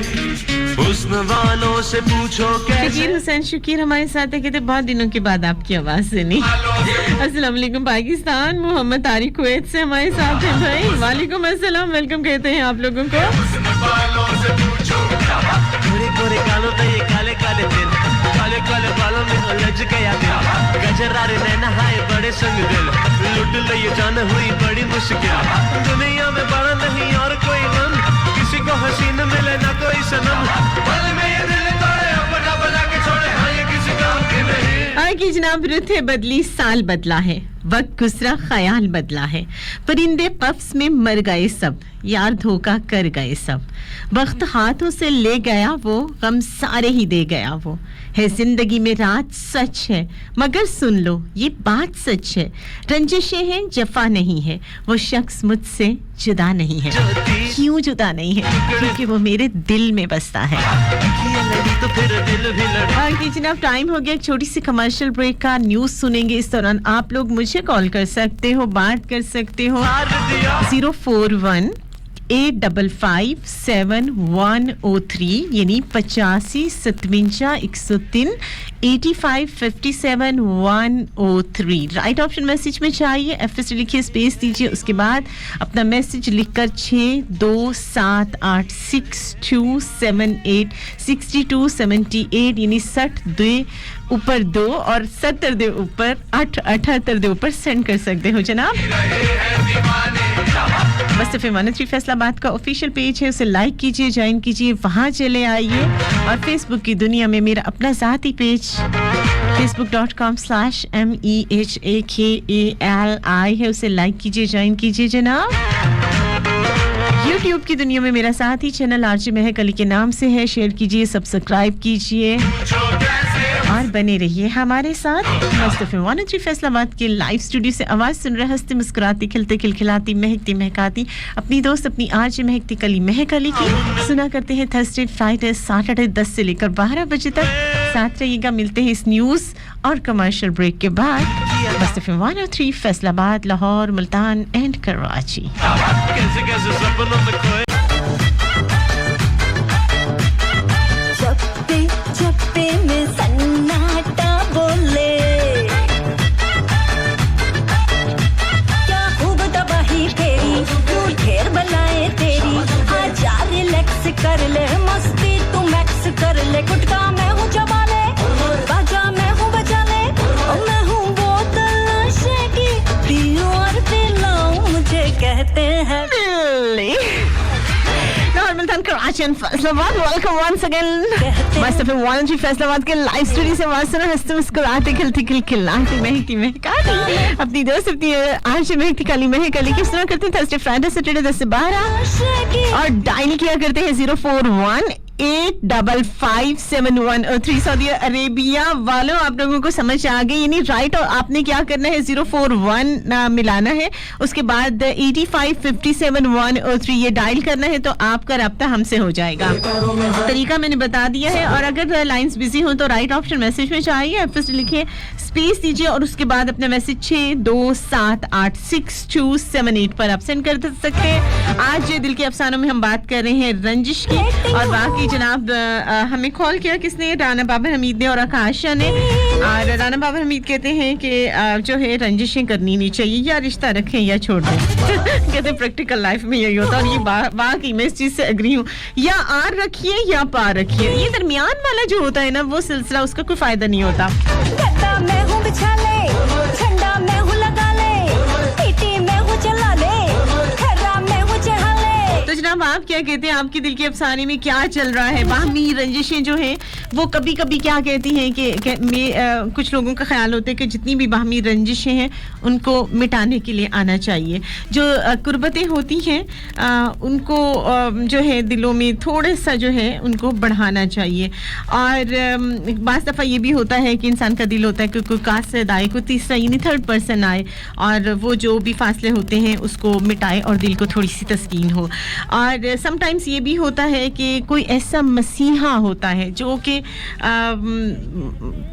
हुस्न वालों से पूछो कैसे। शकीर हुसैन शुकीर हमारे साथ है, कहते बहुत दिनों के बाद आपकी आवाज सुनी। अस्सलाम वालेकुम पाकिस्तान। मोहम्मद तारिक कुवैत से हमारे साथ है भाई। वालेकुम अस्सलाम, वेलकम कहते हैं आप लोगों को। गोरे गोरे गालों पे ये काले काले दिल, काले काले बालों में उलझ गया दिल, गजरारे नैना हाय बड़े संग दिल, लुट ले ये जान हुई बड़ी मुश्किल, दुनिया में बड़ा नहीं और कोई गम, किसी को हसीन मिले ना कोई सनम, पल में ये दिल तोड़े अपना बजा के छोड़े, हाँ ये किसी काम के नहीं। आगे जनाब, रुत है बदली, साल बदला है, वक्त गुजरा, ख्याल बदला है, परिंदे पफ्स में मर गए सब, यार धोखा कर गए सब, वक्त हाथों से ले गया वो, गम सारे ही दे गया वो, है जिंदगी में रात सच है, मगर सुन लो ये बात सच है, रंजिशें हैं जफा नहीं है, वो शख्स मुझसे जुदा नहीं है। क्यों जुदा नहीं है? क्योंकि वो मेरे दिल में बसता है। तो फिर दिल भी लड़ा। जनाब, टाइम हो गया एक छोटी सी कमर्शियल ब्रेक का। न्यूज सुनेंगे, इस दौरान आप लोग मुझे कॉल कर सकते हो, बात कर सकते हो। 041 855 7103 यानी 85 57 103 85 57 103। राइट ऑप्शन मैसेज में चाहिए, एफएस लिखिए, स्पेस दीजिए, उसके बाद अपना मैसेज लिखकर 6278 6278 यानी 60 दे ऊपर 2 और 70 दे ऊपर 8 78 दे ऊपर सेंड कर सकते हो जनाब। बस फ़िल्म फैसलाबाद का ऑफिशियल पेज है, उसे लाइक कीजिए, ज्वाइन कीजिए, वहां चले आइए। और फेसबुक की दुनिया में मेरा अपना ज़ाती पेज facebook.com/mehakali है, उसे लाइक कीजिए, ज्वाइन कीजिए जनाब। यूट्यूब की दुनिया में मेरा साथी चैनल आरजे महक अली के नाम से है, शेयर कीजिए, सब्सक्राइब कीजिए और बने रहिए हमारे साथ। मुस्तफा 103 फैसलाबाद के लाइव स्टूडियो से आवाज सुन रहे, हंसते मुस्कुराती, खिलते खिलखिलाती, महकती महकाती अपनी दोस्त अपनी आरजे महकती कली महक अली की सुना करते हैं थर्सडे, फ्राइडे, सैटरडे 10 से लेकर 12 बजे तक। साथ रहिएगा, मिलते हैं इस न्यूज और कमर्शियल ब्रेक के बाद। मुस्तफा 103 फैसलाबाद, लाहौर, मुल्तान एंड कराची। चप्पे में सन्नाटा बोले, क्या खूब तबाही तेरी, तू ढेर बलाए तेरी, आजा रिलैक्स कर ले, मस्ती तू मैक्स कर ले, गुटका मैं हूँ चबा ले, बाजा मैं हूँ बजा ले, मैं हूँ बोतल नशे की, पीऊं और पिलाऊं मुझे कहते हैं Karachi and Faisalabad. Welcome once again Mustafa 103 Faisalabad के लाइव स्टूडियो से आवाज सुना, हंसते मुस्कुराते, खिलती खिलखिलाती, महकती महकाती अपनी दोस्त अपनी आरजे महकती कली महक अली की सुना करते हैं थर्सडे, फ्राइडे, सैटरडे 10 से 12 और डायल किया करते हैं 041 855 7103। सऊदी अरेबिया वालों, आप लोगों को समझ आ गई, यानी राइट आपने क्या करना है, 041 मिलाना है, उसके बाद 85 57 103 ये डायल करना है, तो आपका राब्ता हमसे हो जाएगा। तरीका मैंने बता दिया है, और अगर लाइंस बिजी हो तो राइट ऑप्शन मैसेज में चाहिए, एफएस लिखिए, स्पेस दीजिए और उसके बाद अपना मैसेज 62786278 पर आप सेंड कर सकते हैं। आज दिल के अफसानों में हम बात कर रहे हैं रंजिश की, और बाकी जी जनाब, हमें कॉल किया किसने? राना बाबर हमीद ने और आकाशा ने। और राना बाबर हमीद कहते हैं कि जो है रंजिशें करनी नहीं चाहिए, या रिश्ता रखें या छोड़ दें। कहते हैं प्रैक्टिकल लाइफ में यही होता है, और ये वाकई मैं इस चीज से एग्री हूँ। या आर रखिए या पार रखिए, ये दरमियान वाला जो होता है ना वो सिलसिला, उसका कोई फायदा नहीं होता। गद्दा मैं हूँ बिछा ले, ठंडा मैं हूँ लगा ले, पीटी मैं हूँ चला ले, खरा मैं हूँ चढ़ा ले। तो जनाब आप क्या कहते हैं, आपके दिल के अफसाने में क्या चल रहा है? बाहमी रंजिशें जो हैं वो कभी कभी क्या कहती हैं कि कुछ लोगों का ख्याल होता है कि जितनी भी बाहमी रंजिशें हैं उनको मिटाने के लिए आना चाहिए। जो कुर्बतें होती हैं उनको जो है दिलों में थोड़ा सा जो है उनको बढ़ाना चाहिए। और बाज़ दफ़ा ये भी होता है कि इंसान का दिल होता है कि कोई कासिद आए, कोई तीसरा यानी थर्ड पर्सन आए और वो जो भी फासले होते हैं उसको मिटाए और दिल को थोड़ी सी तस्कीन हो। और समटाइम्स ये भी होता है कि कोई ऐसा मसीहा होता है जो कि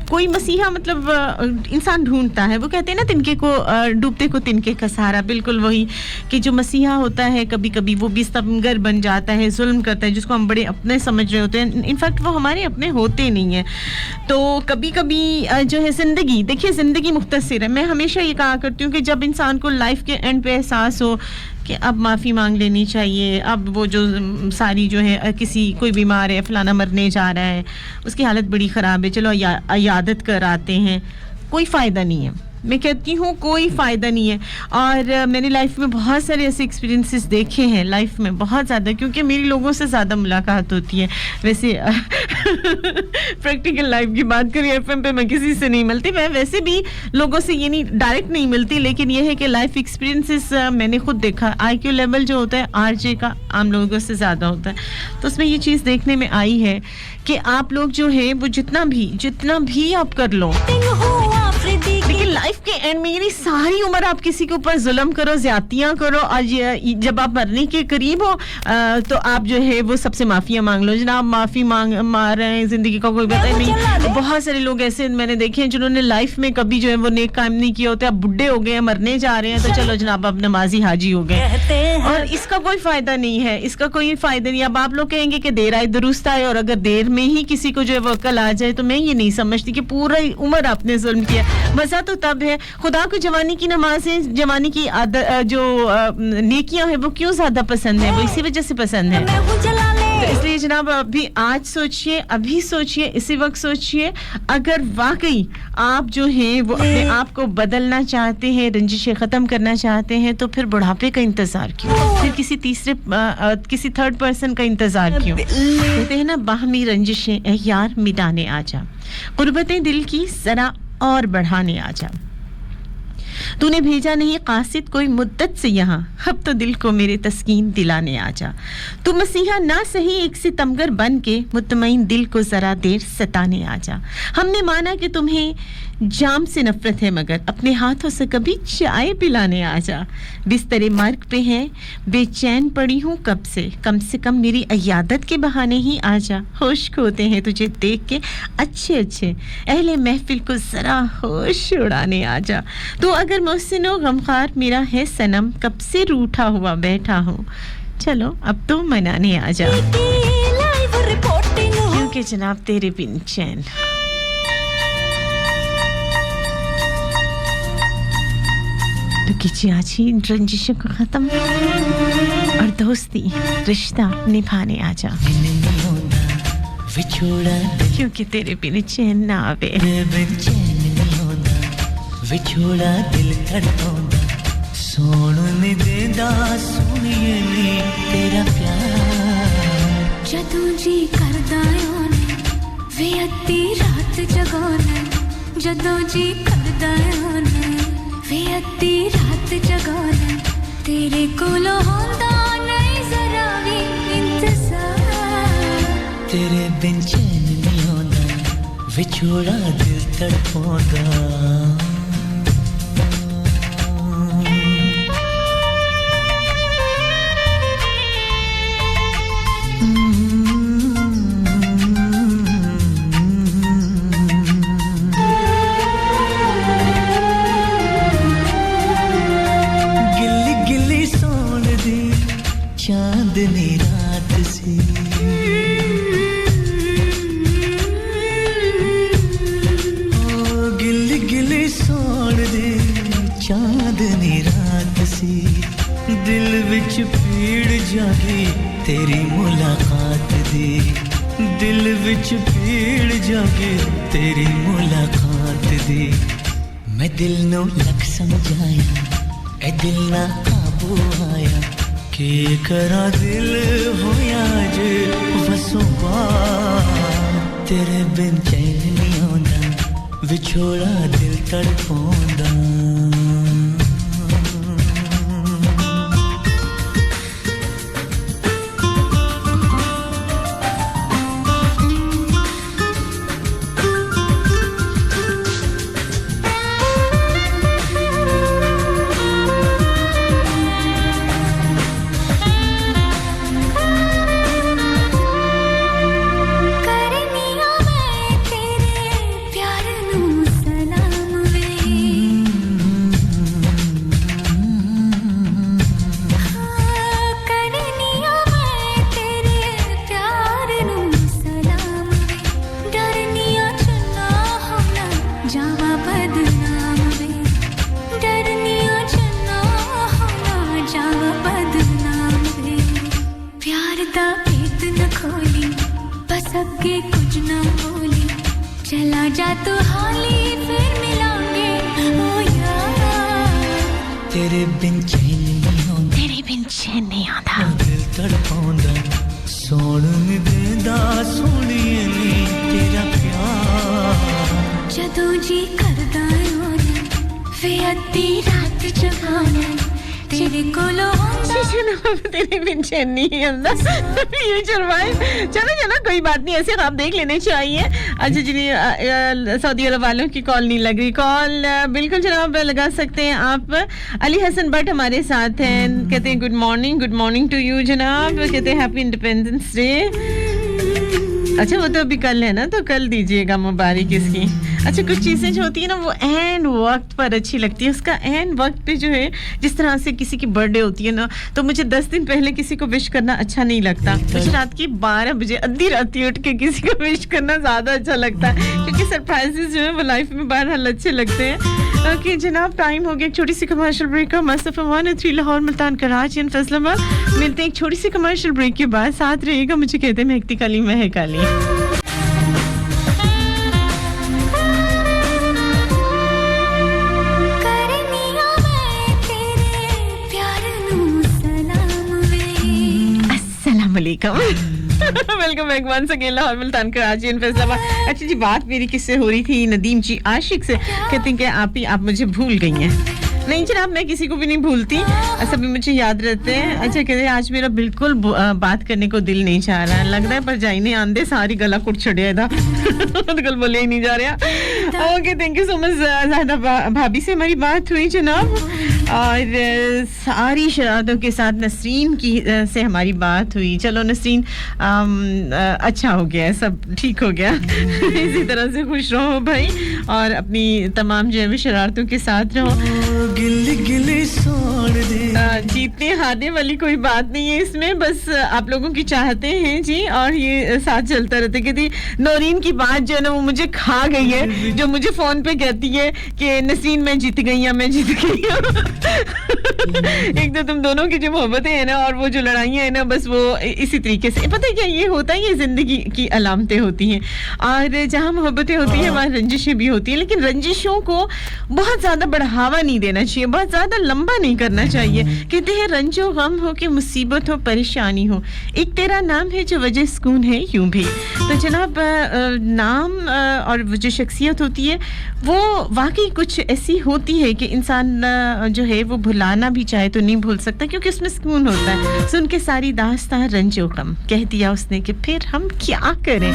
कोई मसीहा मतलब इंसान ढूंढता है। वो कहते हैं ना तिनके को डूबते को तिनके का सहारा, बिल्कुल वही कि जो मसीहा होता है कभी कभी वो भी स्तमगर बन जाता है, जुल्म करता है, जिसको हम बड़े अपने समझ रहे होते हैं, इनफैक्ट वो हमारे अपने होते नहीं हैं। तो कभी कभी जो है ज़िंदगी, देखिए ज़िंदगी मुख्तसर है। मैं हमेशा ये कहा करती हूँ कि जब इंसान को लाइफ के एंड पे एहसास हो कि अब माफ़ी मांग लेनी चाहिए, अब वो जो सारी जो है किसी कोई बीमार है, फलाना मरने जा रहा है, उसकी हालत बड़ी ख़राब है, चलो इयादत कर आते हैं, कोई फ़ायदा नहीं है। मैं कहती हूँ कोई फ़ायदा नहीं है। और मैंने लाइफ में बहुत सारे ऐसे एक्सपीरियंसेस देखे हैं, लाइफ में बहुत ज़्यादा, क्योंकि मेरी लोगों से ज़्यादा मुलाकात होती है। वैसे प्रैक्टिकल लाइफ की बात करें एफएम पे मैं किसी से नहीं मिलती, मैं वैसे भी लोगों से ये नहीं डायरेक्ट नहीं मिलती, लेकिन ये है कि लाइफ एक्सपीरियंसेस मैंने खुद देखा। आईक्यू लेवल जो होता है आरजे का आम लोगों से ज़्यादा होता है, तो उसमें ये चीज़ देखने में आई है कि आप लोग जो है वो जितना भी आप कर लो, लेकिन लाइफ के एंड में यानी सारी उम्र आप किसी के ऊपर जुल्म करो, ज्यादतियां करो, और जब आप मरने के करीब हो तो आप जो है वो सबसे माफिया मांग लो। जनाब माफी मांग रहे हैं, जिंदगी का कोई पता नहीं। तो बहुत सारे लोग ऐसे मैंने देखे हैं जिन्होंने लाइफ में कभी जो है वो नेक काम नहीं किया होता, अब बुढ़े हो गए हैं, मरने जा रहे हैं, तो चलो जनाब अब नमाजी हाजी हो गए, और इसका कोई फायदा नहीं है, इसका कोई फायदा नहीं। अब आप लोग कहेंगे कि देर आए दुरुस्त आए, और अगर देर में ही किसी को जो है वो अकल आ जाए, तो मैं ये नहीं समझती कि पूरा उम्र आपने जुल्म किया। मजा तो तब है, खुदा को जवानी की नमाजें, जवानी की जो नेकियां हैं वो क्यों ज्यादा पसंद है, वो इसी वजह से पसंद है। तो इसलिए जनाब अभी सोचिए, इसी वक्त सोचिए, अगर वाकई आप जो हैं वो अपने आप को बदलना चाहते हैं, रंजिशें खत्म करना चाहते हैं, तो फिर बुढ़ापे का इंतजार क्यों, फिर किसी थर्ड पर्सन का इंतजार क्यों? कहते हैं ना बाहमी रंजिशें ए यार मिटाने आजा, गुर्बतें दिल की जरा और बढ़ाने आजा। तूने भेजा नहीं कासिद कोई मुद्दत से यहाँ, अब तो दिल को मेरे तस्कीन दिलाने आजा। तू मसीहा ना सही एक सितमगर बन के मुतमईन दिल को जरा देर सताने आजा। हमने माना कि तुम्हें जाम से नफरत है, मगर अपने हाथों से कभी चाय पिलाने आजा। बिस्तरे मर्ग पे है, बेचैन पड़ी हूँ कब से कम मेरी इयादत के बहाने ही आजा। होश खोते हैं तुझे देख के अच्छे अहले महफिल को जरा होश उड़ाने आजा। तो अगर मुझसे नो गमखार मेरा है सनम, कब से रूठा हुआ बैठा हूँ, चलो अब तो मनाने आजा, क्योंकि जनाब तेरे बिन चैन। तो कीजिए आज ही रंजिशों को खत्म और दोस्ती रिश्ता निभाने आजा, क्योंकि तेरे बिन चैन ना आवे। विछोड़ा दिल धड़काਉਂਦਾ ਸੋਣ ਨਹੀਂ ਦੇਂਦਾ ਸੁਣੀਏ ਨੀ ਤੇਰਾ ਪਿਆਰ ਜਦੋਂ ਜੀ ਕਰਦਾ ਓਨੇ ਵੇ ਅੱਧੀ ਰਾਤ ਜਗਾਉਣਾ, ਜਦੋਂ ਜੀ ਕਰਦਾ ਓਨੇ ਵੇ ਅੱਧੀ ਰਾਤ ਜਗਾਉਣਾ, ਤੇਰੇ ਕੋਲੋਂ ਹੁੰਦਾ ਨਹੀਂ ਜ਼ਰਾ ਵੀ ਇੰਤਜ਼ਾਰ, ਤੇਰੇ ਬਿਨ ਚੈਨ ਨਹੀਂ ਆਉਂਦਾ ਵਿਛੋੜਾ ਦਿਲ ਧੜਕਾਉਂਦਾ। चांदनी रात सी जागी तेरी मुलाकात दी दिल विच भीड़ जागी तेरी मुलाकात दी मैं दिल नो लख समझाया ए दिल ना काबू आया के करा दिल होया जे वसो तेरे बिन चैन नहीं आंदा विछोड़ा दिल तड़पांदा चलो कोई बात नहीं ऐसे आप देख लेने चाहिए अच्छा जी सऊदी अरब वालों की कॉल नहीं लग रही कॉल बिल्कुल जनाब लगा सकते हैं आप अली हसन भट्ट हमारे साथ हैं कहते हैं गुड मॉर्निंग टू यू जनाब कहते हैं हैप्पी इंडिपेंडेंस डे अच्छा वो तो अभी कल है ना तो कल दीजिएगा मुबारक इसकी अच्छा कुछ चीजें जो होती है ना वो एन वक्त पर अच्छी लगती है उसका एन वक्त पे जो है जिस तरह से किसी की बर्थडे होती है ना तो मुझे 10 दिन पहले किसी को विश करना अच्छा नहीं लगता मुझे रात की 12 बजे आधी रात उठ के किसी को विश करना ज्यादा अच्छा लगता है क्योंकि सरप्राइजेस जो है वो लाइफ में बहरहाल अच्छे लगते हैं ओके जनाब टाइम हो गया एक छोटी सी कमर्शियल ब्रेक का मस्तफा 103 लाहौर मुल्तान कराची एंड फैसलाबाद मिलते हैं एक छोटी सी कमर्शियल ब्रेक के बाद साथ रहिएगा मुझे कहते हैं महकती काली महकाली welcome back once again Lahore Multan Karachi and Faisalabad अच्छा जी बात मेरी किससे हो रही थी नदीम जी आशिक से कहते हैं कि आप मुझे भूल गई हैं नहीं जनाब मैं किसी को भी नहीं भूलती सभी मुझे याद रहते हैं अच्छा कहते हैं आज मेरा बिल्कुल बात करने को दिल नहीं चाह रहा है लगता है पर जाई नहीं आंदे सारी गला कुट छड़िया था बिल्कुल बोले ही नहीं जा रहा okay thank you so much Zahida भाभी से हमारी बात हुई जनाब और सारी शरारतों के साथ नसरीन की से हमारी बात हुई चलो नसरीन अच्छा हो गया सब ठीक हो गया इसी तरह से खुश रहो भाई और अपनी तमाम जो है शरारतों के साथ रहो गिल्ली गिल्ली छोड़ दे जीतने हारने वाली कोई बात नहीं है इसमें बस आप लोगों की चाहते हैं जी और ये साथ चलता रहता है कि नौरीन की बात जो है ना वो मुझे खा गई है जो मुझे फोन पे कहती है कि नसरीन मैं जीत गई या मैं जीत गई एक तो तुम दोनों की जो मोहब्बतें हैं ना और वो जो लड़ाइयाँ हैं ना बस वो इसी तरीके से पता है क्या ये होता है ये जिंदगी की अलामतें होती हैं और जहाँ मोहब्बतें होती हैं वहाँ रंजिशें भी होती हैं लेकिन रंजिशों को बहुत ज्यादा बढ़ावा नहीं देना चाहिए बहुत ज्यादा लंबा नहीं करना चाहिए कहते हैं रंजो गम हो कि मुसीबत हो परेशानी हो एक तेरा नाम है जो वजह सुकून है यूं भी तो जनाब नाम और वो जो शख्सियत होती है वो वाकई कुछ ऐसी होती है कि इंसान जो है वो भुलाना भी चाहे तो नहीं भूल सकता क्योंकि उसमें सुकून होता है सुन के सारी दास्तां रंजो गम कह दिया उसने कि फिर हम क्या करें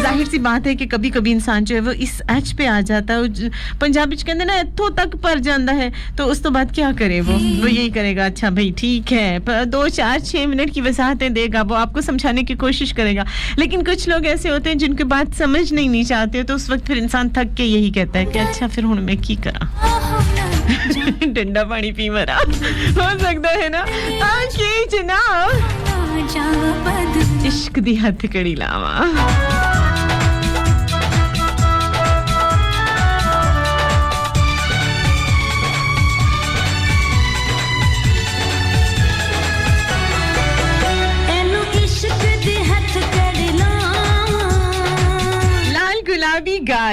जाहिर सी बात है कि कभी-कभी इंसान जो है वो इस एज पे आ जाता है पंजाबी च कहंदे ना इत्थों तक पर जांदा है तो उस तो बाद क्या करे वो यही करेगा अच्छा भाई ठीक है पर 2-4-6 मिनट की वजाहतें देगा वो आपको समझाने की कोशिश करेगा लेकिन कुछ लोग ऐसे होते हैं जिनकी बात समझ नहीं चाहते तो उस वक्त फिर इंसान थक के यही कहता है कि अच्छा फिर हुण मैं की करा ठंडा पानी पी मरा हो सकता है ना आके जनाब इश्क दी हद कड़ी लावा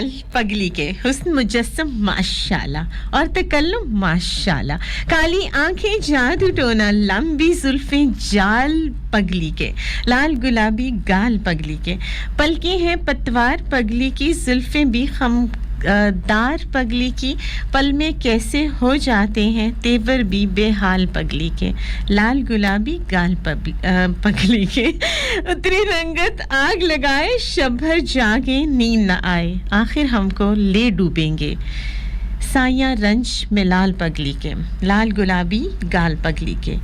बाल पगली के, हुस्न मुजस्सम माशाल्लाह और तकल्लुम माशाल्लाह, काली आंखें जादू टोना, लंबी जुल्फें जाल पगली के, लाल गुलाबी गाल पगली के, पलकें हैं पतवार पगली की, जुल्फें भी खम दार पगली की, पल में कैसे हो जाते हैं तेवर भी बेहाल पगली के, लाल गुलाबी गाल पगली के, उतरी रंगत आग लगाए, शब भर जागे नींद न आए, आखिर हमको ले डूबेंगे, साया रंज में लाल पगली के, लाल गुलाबी गाल पगली के,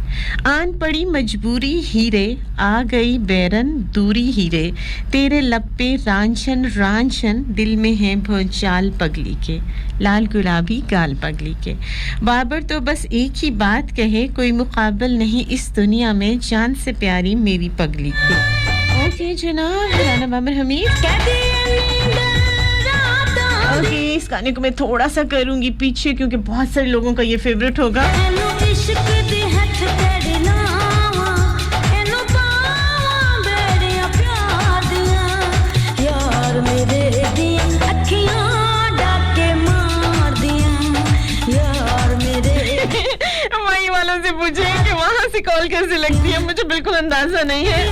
आन पड़ी मजबूरी हीरे, आ गई बैरन दूरी हीरे, तेरे लब पे रांझन रांझन, दिल में है भोचाल पगली के, लाल गुलाबी गाल पगली के, बाबर तो बस एक ही बात कहे, कोई मुकाबल नहीं इस दुनिया में, जान से प्यारी मेरी पगली के। ओके जनाब, राना बाबर हमीद ओके, इस गाने को मैं थोड़ा सा करूंगी पीछे क्योंकि बहुत सारे लोगों का ये फेवरेट होगा। वही वालों से पूछे कि वहां से कॉल कैसे लगती है, मुझे बिल्कुल अंदाजा नहीं है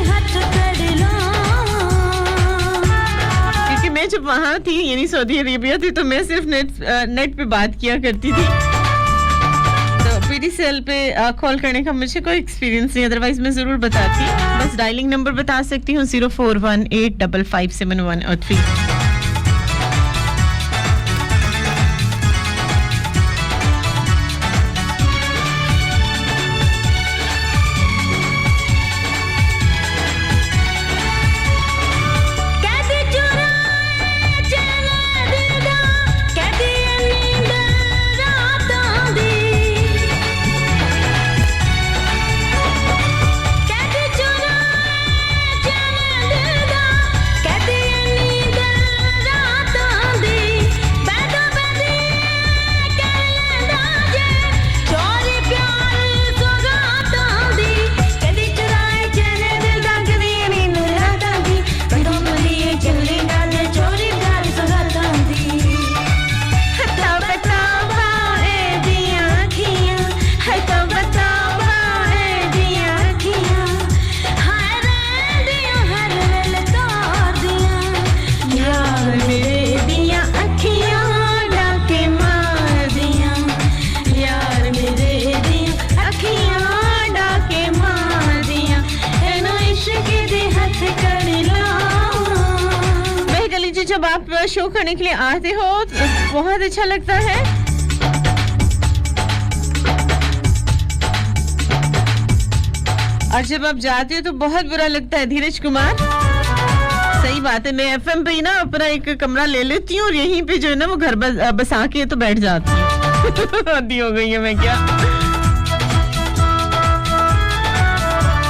क्योंकि मैं जब वहां थी यानी सऊदी अरेबिया थी तो मैं सिर्फ नेट पे बात किया करती थी, तो पीडीसीएल पे कॉल करने का मुझे कोई एक्सपीरियंस नहीं, अदरवाइज मैं जरूर बताती। बस डायलिंग नंबर बता सकती हूँ 0418557103। जब आप शो करने के लिए आते हो तो बहुत अच्छा लगता है, और जब आप जाते हो तो बहुत बुरा लगता है। धीरज कुमार, सही बात है, मैं एफएम पे ही ना अपना एक कमरा ले लेती हूँ और यहीं पे जो है ना वो घर बसा के तो बैठ जाती हूँ। आदी हो गई है मैं क्या।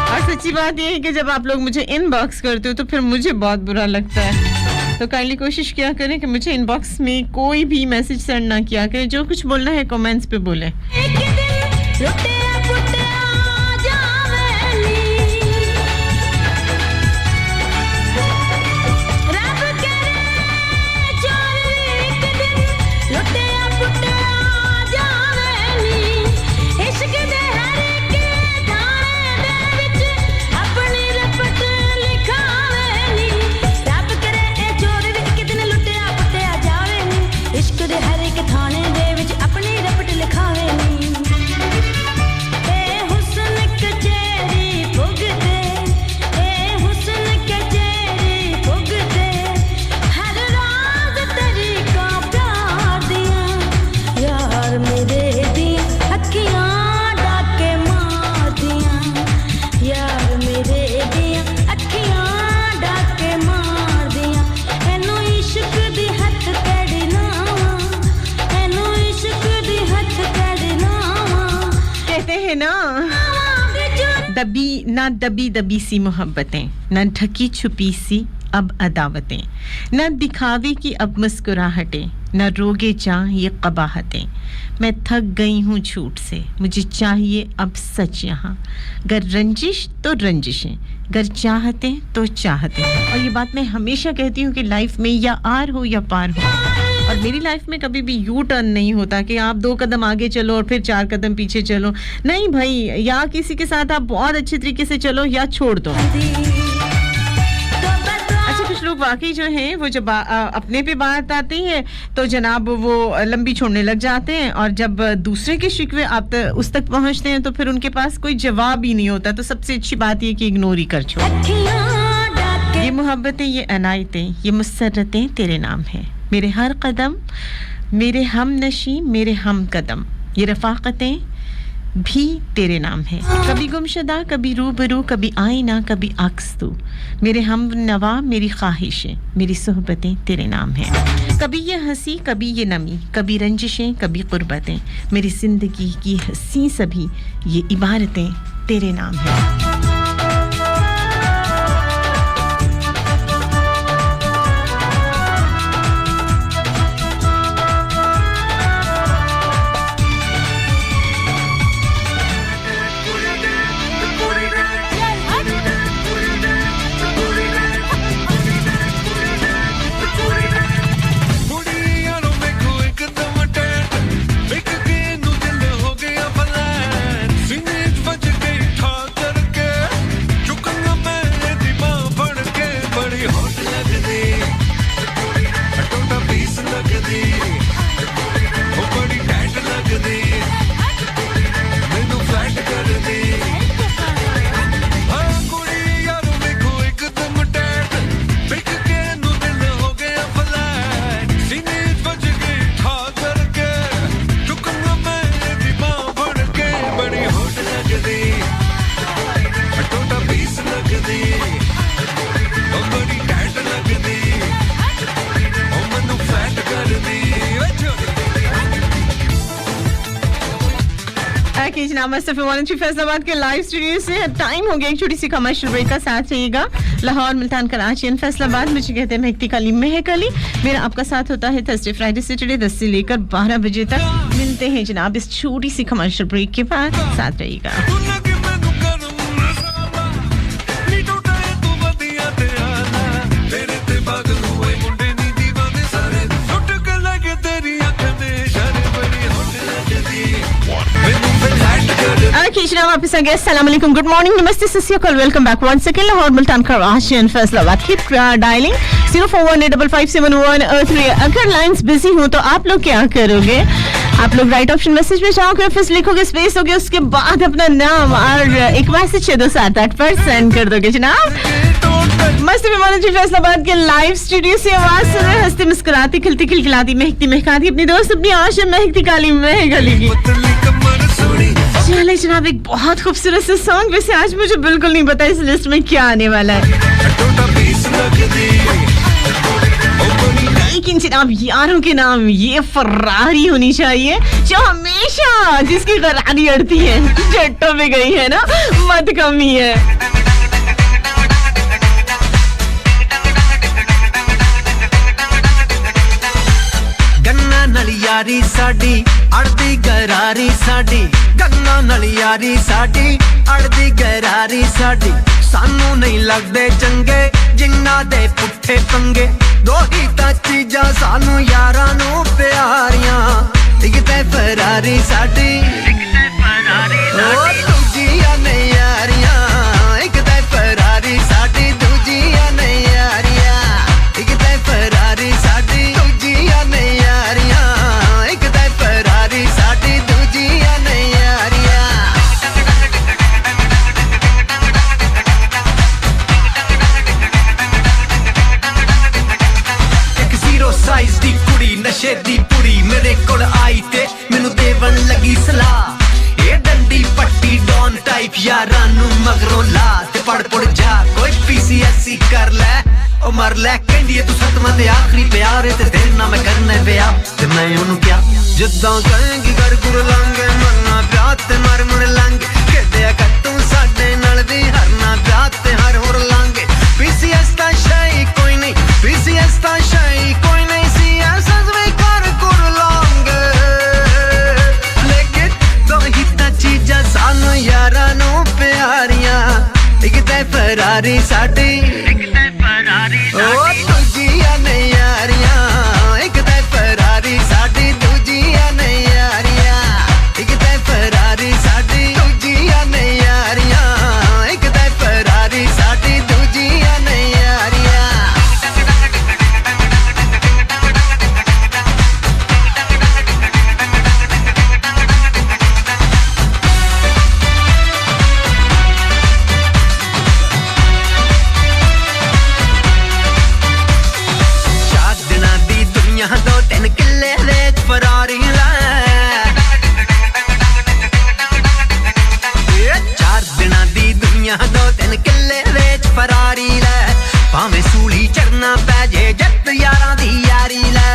और सच्ची बात ये है कि जब आप लोग मुझे इनबॉक्स करते हो तो फिर मुझे बहुत बुरा लगता है, तो काइंडली कोशिश किया करें कि मुझे इनबॉक्स में कोई भी मैसेज सेंड ना किया करें, जो कुछ बोलना है कमेंट्स पे बोलें। दबी सी मोहब्बतें, ना ढकी छुपी सी अब अदावतें, न दिखावे की अब मुस्कुराहटें, न रोगे चाह ये कबाहतें। मैं थक गई हूँ झूठ से, मुझे चाहिए अब सच यहाँ। गर रंजिश तो रंजिशें, गर चाहते तो चाहते। और ये बात मैं हमेशा कहती हूँ कि लाइफ में या आर हो या पार हो। और मेरी लाइफ में कभी भी यू टर्न नहीं होता कि आप 2 कदम आगे चलो और फिर 4 कदम पीछे चलो। नहीं भाई, या किसी के साथ आप बहुत अच्छे तरीके से चलो या छोड़ दो। अच्छा, कुछ लोग वाकई जो हैं वो जब अपने पे बात आती है तो जनाब वो लंबी छोड़ने लग जाते हैं, और जब दूसरे के शिकवे आप उस तक पहुंचते हैं तो फिर उनके पास कोई जवाब ही नहीं होता। तो सबसे अच्छी बात ये कि इग्नोर ही कर छोड़ो। ये मोहब्बतें, ये अनायतें, ये मुसर्रतें तेरे नाम है। मेरे हर कदम मेरे हम नशी, मेरे हम कदम, ये रफाकतें भी तेरे नाम है। कभी गुमशुदा, कभी रूबरू, कभी आईना, कभी अक्स तू। मेरे हम नवा, मेरी ख्वाहिशें, मेरी सोहबतें तेरे नाम है। कभी ये हंसी, कभी ये नमी, कभी रंजिशें, कभी कुर्बतें। मेरी जिंदगी की हंसी सभी ये इबारतें तेरे नाम है। फैसलाबाद के लाइव स्टूडियो से टाइम हो गया एक छोटी सी कमर्शियल ब्रेक का। साथ रहिएगा। लाहौर, मुल्तान, कराची एंड फैसलाबाद मुझे कहते हैं महकती काली महक अली। मेरा आपका साथ होता है थर्सडे, फ्राइडे, सैटरडे 10 से लेकर 12 बजे तक। मिलते हैं जनाब इस छोटी सी कमर्शियल ब्रेक के बाद। साथ रहिएगा। वापस आ गए। अस्सलाम वालेकुम, गुड मॉर्निंग, नमस्ते, सत श्री अकाल, welcome back once again. Lahore, Multan, Karachi and Faisalabad. Keep dialling 0418557113। अगर लाइंस बिजी हो तो आप लोग क्या करोगे? आप लोग राइट ऑप्शन मैसेज में जाओगे, फिर लिखोगे, स्पेस होगे, उसके बाद अपना नाम और एक मैसेज 6278 पर सेंड कर दोगे जनाब। मस्त विमान जी फैसलाबाद के लाइव स्टूडियो से आवाज सुन रहे, हंसती मुस्कुराती, खिलती खिलखिलाती, महकती महकाती, अपनी दोस्त अपनी आशा महकती काली महक अली की। चले जनाब, एक बहुत खूबसूरत सा सॉन्ग। वैसे आज मुझे बिल्कुल नहीं पता इस लिस्ट में क्या आने वाला है, लेकिन जनाब यारों के नाम ये फरारी होनी चाहिए जो हमेशा जिसकी गरारी अड़ती है, जट्टों में गई है ना, मत कमी है। गन्ना नाल यारी साडी अड़दी गरारी साडी, गन्ना नाल यारी साडी अड़दी गरारी साडी। सानू नहीं लगदे चंगे जिन्ना दे पुट्ठे पंगे, दो ही तां चीजां सानू यारां नू प्यारियां। एक ते फरारी साडी, ओ दूजियां ने यारियां। एक ते फरारी साडी, दूजियां ने यारियां। एक ते फरारी साडी, दूजियां ने यारियां। एक ते फरारी साडी, दूजियां ने यारियां। एक जीरो साइज दी कुड़ी नशे दी पुड़ी मेरे कोल आई ते मैनू देवन लगी सलाह। ये डंडी पट्टी डॉन टाइप यारां नू मगरों ला ते पड़ जा कोई PCSE कर ले ओ मर ले। कहंदी तू सतवां ते आखरी प्यार ते तेरे नाल मैं करना ब्याह। ते मैं ओनू क्या जिद्दां कहेंगी कर गुर लांगे, मरना ब्याह ते मर मुड़ लांगे। कहदे कट्टू साडे नाल भी हरना ब्याह ते हर होर लांगे। PCS दा शाही कोई फरारी साडी ओ दूजियां ने यारियां एक ते फरारी साडी दूजियां ने यारियां एक ते फरारी साडी दूजियां ने यारियां एक ते फरारी साडी दूजियां ने यारियां दो तीन किले विच फरारी लै 4 दिनां दी दुनिया दो तीन किले विच फरारी लै भावें सूली चढ़ना पै जे जट यारां दी यारी लै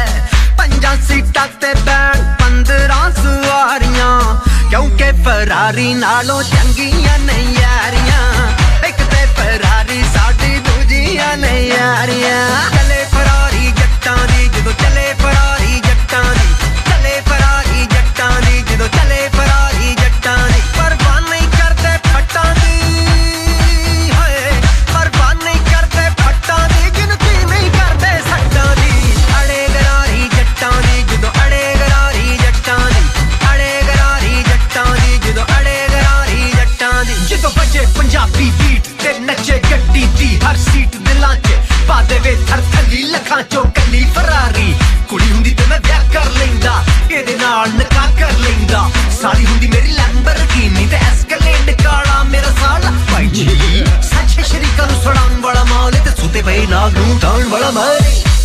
5 सीटां ते बैठ 15 सवारियां क्योंकि फरारी नालों चंगियां ने यारियां एक ते फरारी साडी दूजियां ने यारियां चले फरारी जट्टां दी ਜਦੋਂ ਚਲੇ ਫਰਾਰੀ ਜੱਟਾਂ ਦੀ ਚਲੇ ਫਰਾਰੀ ਜੱਟਾਂ ਦੀ ਜਦੋਂ ਚਲੇ ਫਰਾਰੀ ਜੱਟਾਂ ਦੀ ਪਰਵਾਹ ਨਹੀਂ ਕਰਦੇ ਫੱਟਾਂ ਦੀ ਹਾਏ ਪਰਵਾਹ ਨਹੀਂ ਕਰਦੇ ਫੱਟਾਂ ਦੀ ਗਿਣਤੀ ਨਹੀਂ ਕਰਦੇ ਸੱਟਾਂ ਦੀ ਅੜੇ ਗਰਾਰੀ ਜੱਟਾਂ ਦੀ ਜਦੋਂ ਅੜੇ ਗਰਾਰੀ ਜੱਟਾਂ ਦੀ ਅੜੇ ਗਰਾਰੀ ਜੱਟਾਂ ਦੀ ਜਦੋਂ ਅੜੇ ਗਰਾਰੀ ਜੱਟਾਂ ਦੀ ਜਦੋਂ ਵੱਜੇ ਪੰਜਾਬੀ ਬੀਟ ਤੇ ਨੱਚੇ ਗੱਡੀ ਦੀ ਹਰ ਸੀਟ ਦਿਲਾਂ 'ਚ ਪਾ ਦੇਵੇ ਥਰ ਥੱਲੀ ਲੱਖਾਂ ਚੋਂ ਕੱਲੀ ਫਰਾਰੀ ਕੁੜੀ ਹੁੰਦੀ ਤੇ ਮੈਂ ਵਿਆਹ ਕਰ ਲੈਂਦਾ ਇਹਦੇ ਨਾਲ ਨਿਕਾਹ ਕਰ ਲੈਂਦਾ ਸਾਲੀ ਹੁੰਦੀ ਮੇਰੀ ਲੈਂਬਰਗਿਨੀ ਤੇ ਐਸਕੇਲੇਡ ਕਾਲਾ ਮੇਰਾ ਸਾਲਾ ਭਾਈ ਜੀ ਸੱਚੇ ਸ਼ਰੀਕਾਂ ਨੂੰ ਸੜਾਉਣ ਵਾਲਾ ਮੌਲੇ ਤੇ ਸੁੱਤੇ ਪਏ ਨਾਗ ਨੂੰ ਉਠਾਉਣ ਵਾਲਾ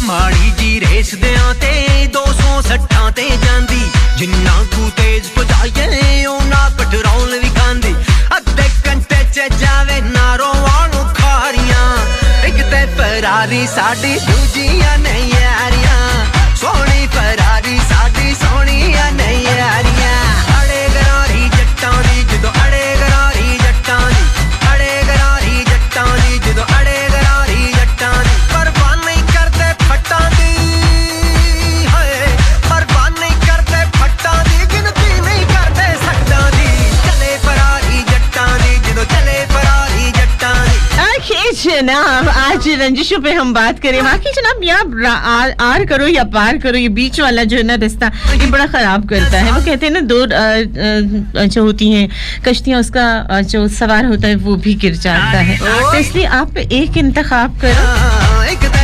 ਮਾੜੀ ਜੀ ਰੇਸ ਦਿਆਂ ਤੇ 260 ਤੇ ਜਾਂਦੀ ਜਿੰਨਾ ਕੁ ਤੇਜ਼ ਭਜਾਏ ਉਹਨਾਂ ਪੈਟਰੋਲ ਵੀ ਖਾਂਦੀ ਅੱਧੇ ਘੰਟੇ 'ਚ ਜਾਵੇ ਨਾਰੋਂ ਵਾਲੋਂ ਖਾਰੀਆਂ ਇੱਕ ਤੇ ਫਰਾਰੀ ਸਾਡੀ ਦੂਜੀਆਂ ਨੇ ਯਾਰੀਆਂ ਸੋਹਣੀ ਫਰਾਰੀ ਸਾਡੀ ਸੋਹਣੀਆਂ ਨੇ ਯਾਰੀਆਂ ਅੜੇ ਗਰਾਰੀ ਜੱਟਾਂ ਦੀ ਜਦੋਂ ਅੜੇ ਗਰਾਰੀ ਜੱਟਾਂ ਦੀ ਅੜੇ ਗਰਾਰੀ ਜੱਟਾਂ ਦੀ ਜਦੋਂ ਅੜੇ ਗਰਾਰੀ ਜੱਟਾਂ ਦੀ ਪਰਵਾਹ ਨਹੀਂ ਕਰਦੇ ਫੱਟਾਂ ਦੀ ਹਾਏ ਪਰਵਾਹ ਨਹੀਂ ਕਰਦੇ ਫੱਟਾਂ ਦੀ ਗਿਣਤੀ ਨਹੀਂ ਕਰਦੇ ਸੱਟਾਂ ਦੀ ਚਲੇ ਫਰਾਰੀ ਜੱਟਾਂ ਦੀ ਜਦੋਂ ਚਲੇ ਫਰਾਰੀ जट्टां दी जनाब आज रंजिशों पे हम बात करें बाकी जनाब यहाँ आर करो या पार करो ये बीच वाला जो है ना रास्ता ये बड़ा ख़राब करता है वो कहते हैं ना दो जो होती हैं कश्तियाँ उसका जो सवार होता है वो भी गिर जाता है तो इसलिए आप एक इंतखाब करो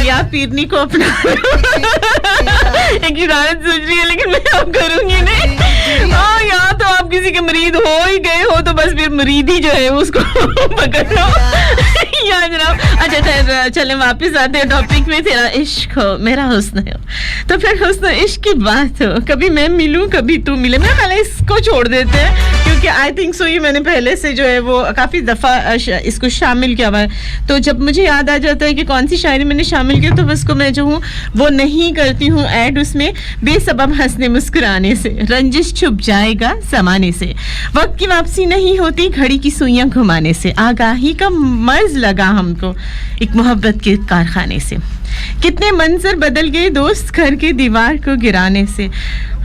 या पीरनी को अपना एक इरादत सोच रही है लेकिन मैं अब करूँगी नहीं यहाँ तो आप किसी के मरीद हो ही गए हो तो बस फिर मरीद ही जो है उसको पकड़ लो या जनाब अच्छा चलें वापस आते हैं टॉपिक में तेरा इश्क हो मेरा हुस्न हो तो फिर हुस्न इश्क की बात हो कभी मैं मिलूं कभी तू मिले मैं पहले इसको छोड़ देते हैं क्योंकि आई थिंक सो ये मैंने पहले से जो है वो काफ़ी दफ़ा इसको शामिल किया हुआ है तो जब मुझे याद आ जाता है कि कौन सी शायरी मैंने शामिल किया तो उसको मैं जो हूँ वो नहीं करती हूँ ऐड उसमें बेसबब हंसने मुस्कुराने से रंजिश छुप जाएगा ज़माने से वक्त की वापसी नहीं होती घड़ी की सुइयां घुमाने से आगाही का मर्ज लगा हमको एक मोहब्बत के कारखाने से कितने मंजर बदल गए दोस्त घर के दीवार को गिराने से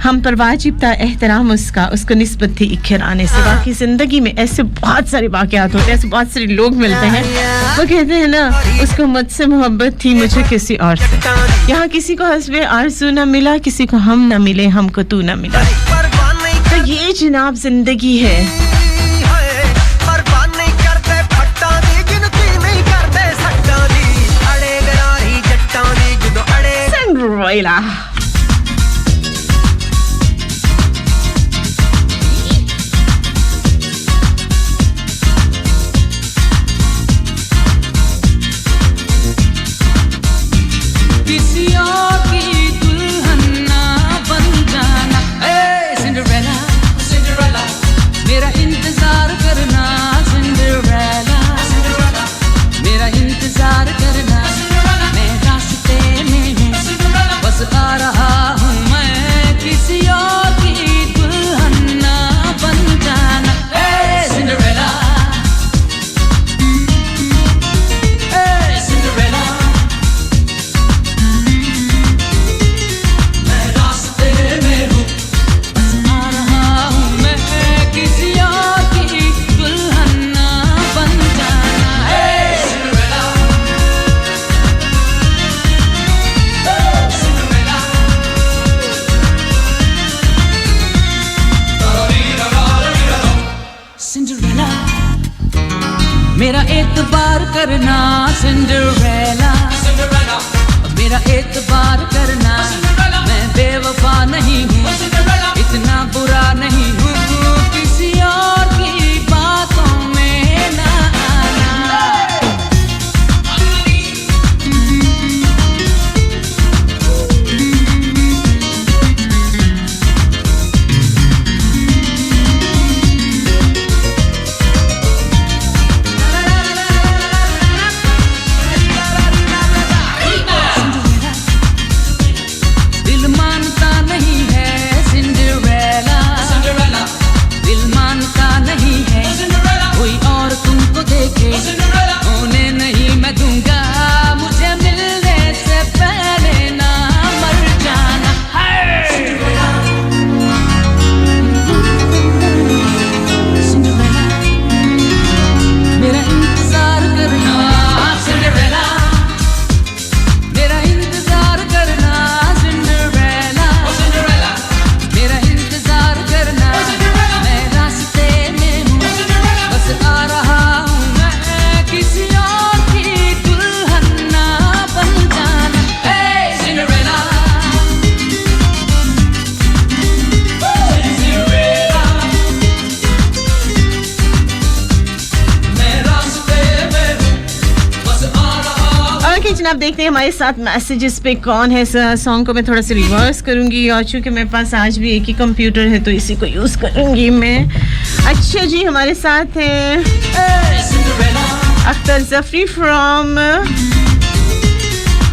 हम पर वाजिब था एहतराम उसको निस्बत थी इखराने से बाकी ज़िंदगी में ऐसे बहुत सारे वाक़यात होते हैं ऐसे बहुत सारे लोग मिलते हैं वो कहते हैं ना उसको मुझसे मोहब्बत थी मुझे किसी और से यहाँ किसी को हस्बे आरज़ू न मिला किसी को हम न मिले हमको तू न मिला तो ये जनाब ज़िंदगी है Cinderella किसी और की दुल्हन ना बन जाना Cinderella Cinderella मेरा इंतजार करना Cinderella Cinderella मेरा इंतजार करना मैं रास्ते में बस आ रहा मेरा एतबार करना सिंड्रेला मेरा एतबार करना मैं बेवफा नहीं हूँ इतना बुरा नहीं हूँ किसी और की बातों में ना आना होने नहीं मैं दूंगा मुझे मिलने से पहले ना मर जाना मेरा इंतजार करना सिंड्रेला मेरा इंतजार करना सिंड्रेला मेरा इंतजार करना मैं रास्ते में हूँ बस आ रहा किसी और की दुल्हन ना बन जाना सिंड्रेला मैं रास्ते में हूँ बस आ रहा ओके जनाब देखते हैं हमारे साथ मैसेजेस पे कौन है सॉन्ग को मैं थोड़ा सा रिवर्स करूंगी और चूंकि मेरे पास आज भी एक ही कंप्यूटर है तो इसी को यूज़ करूंगी मैं अच्छा जी हमारे साथ है अख्तर जफरी फ्रॉम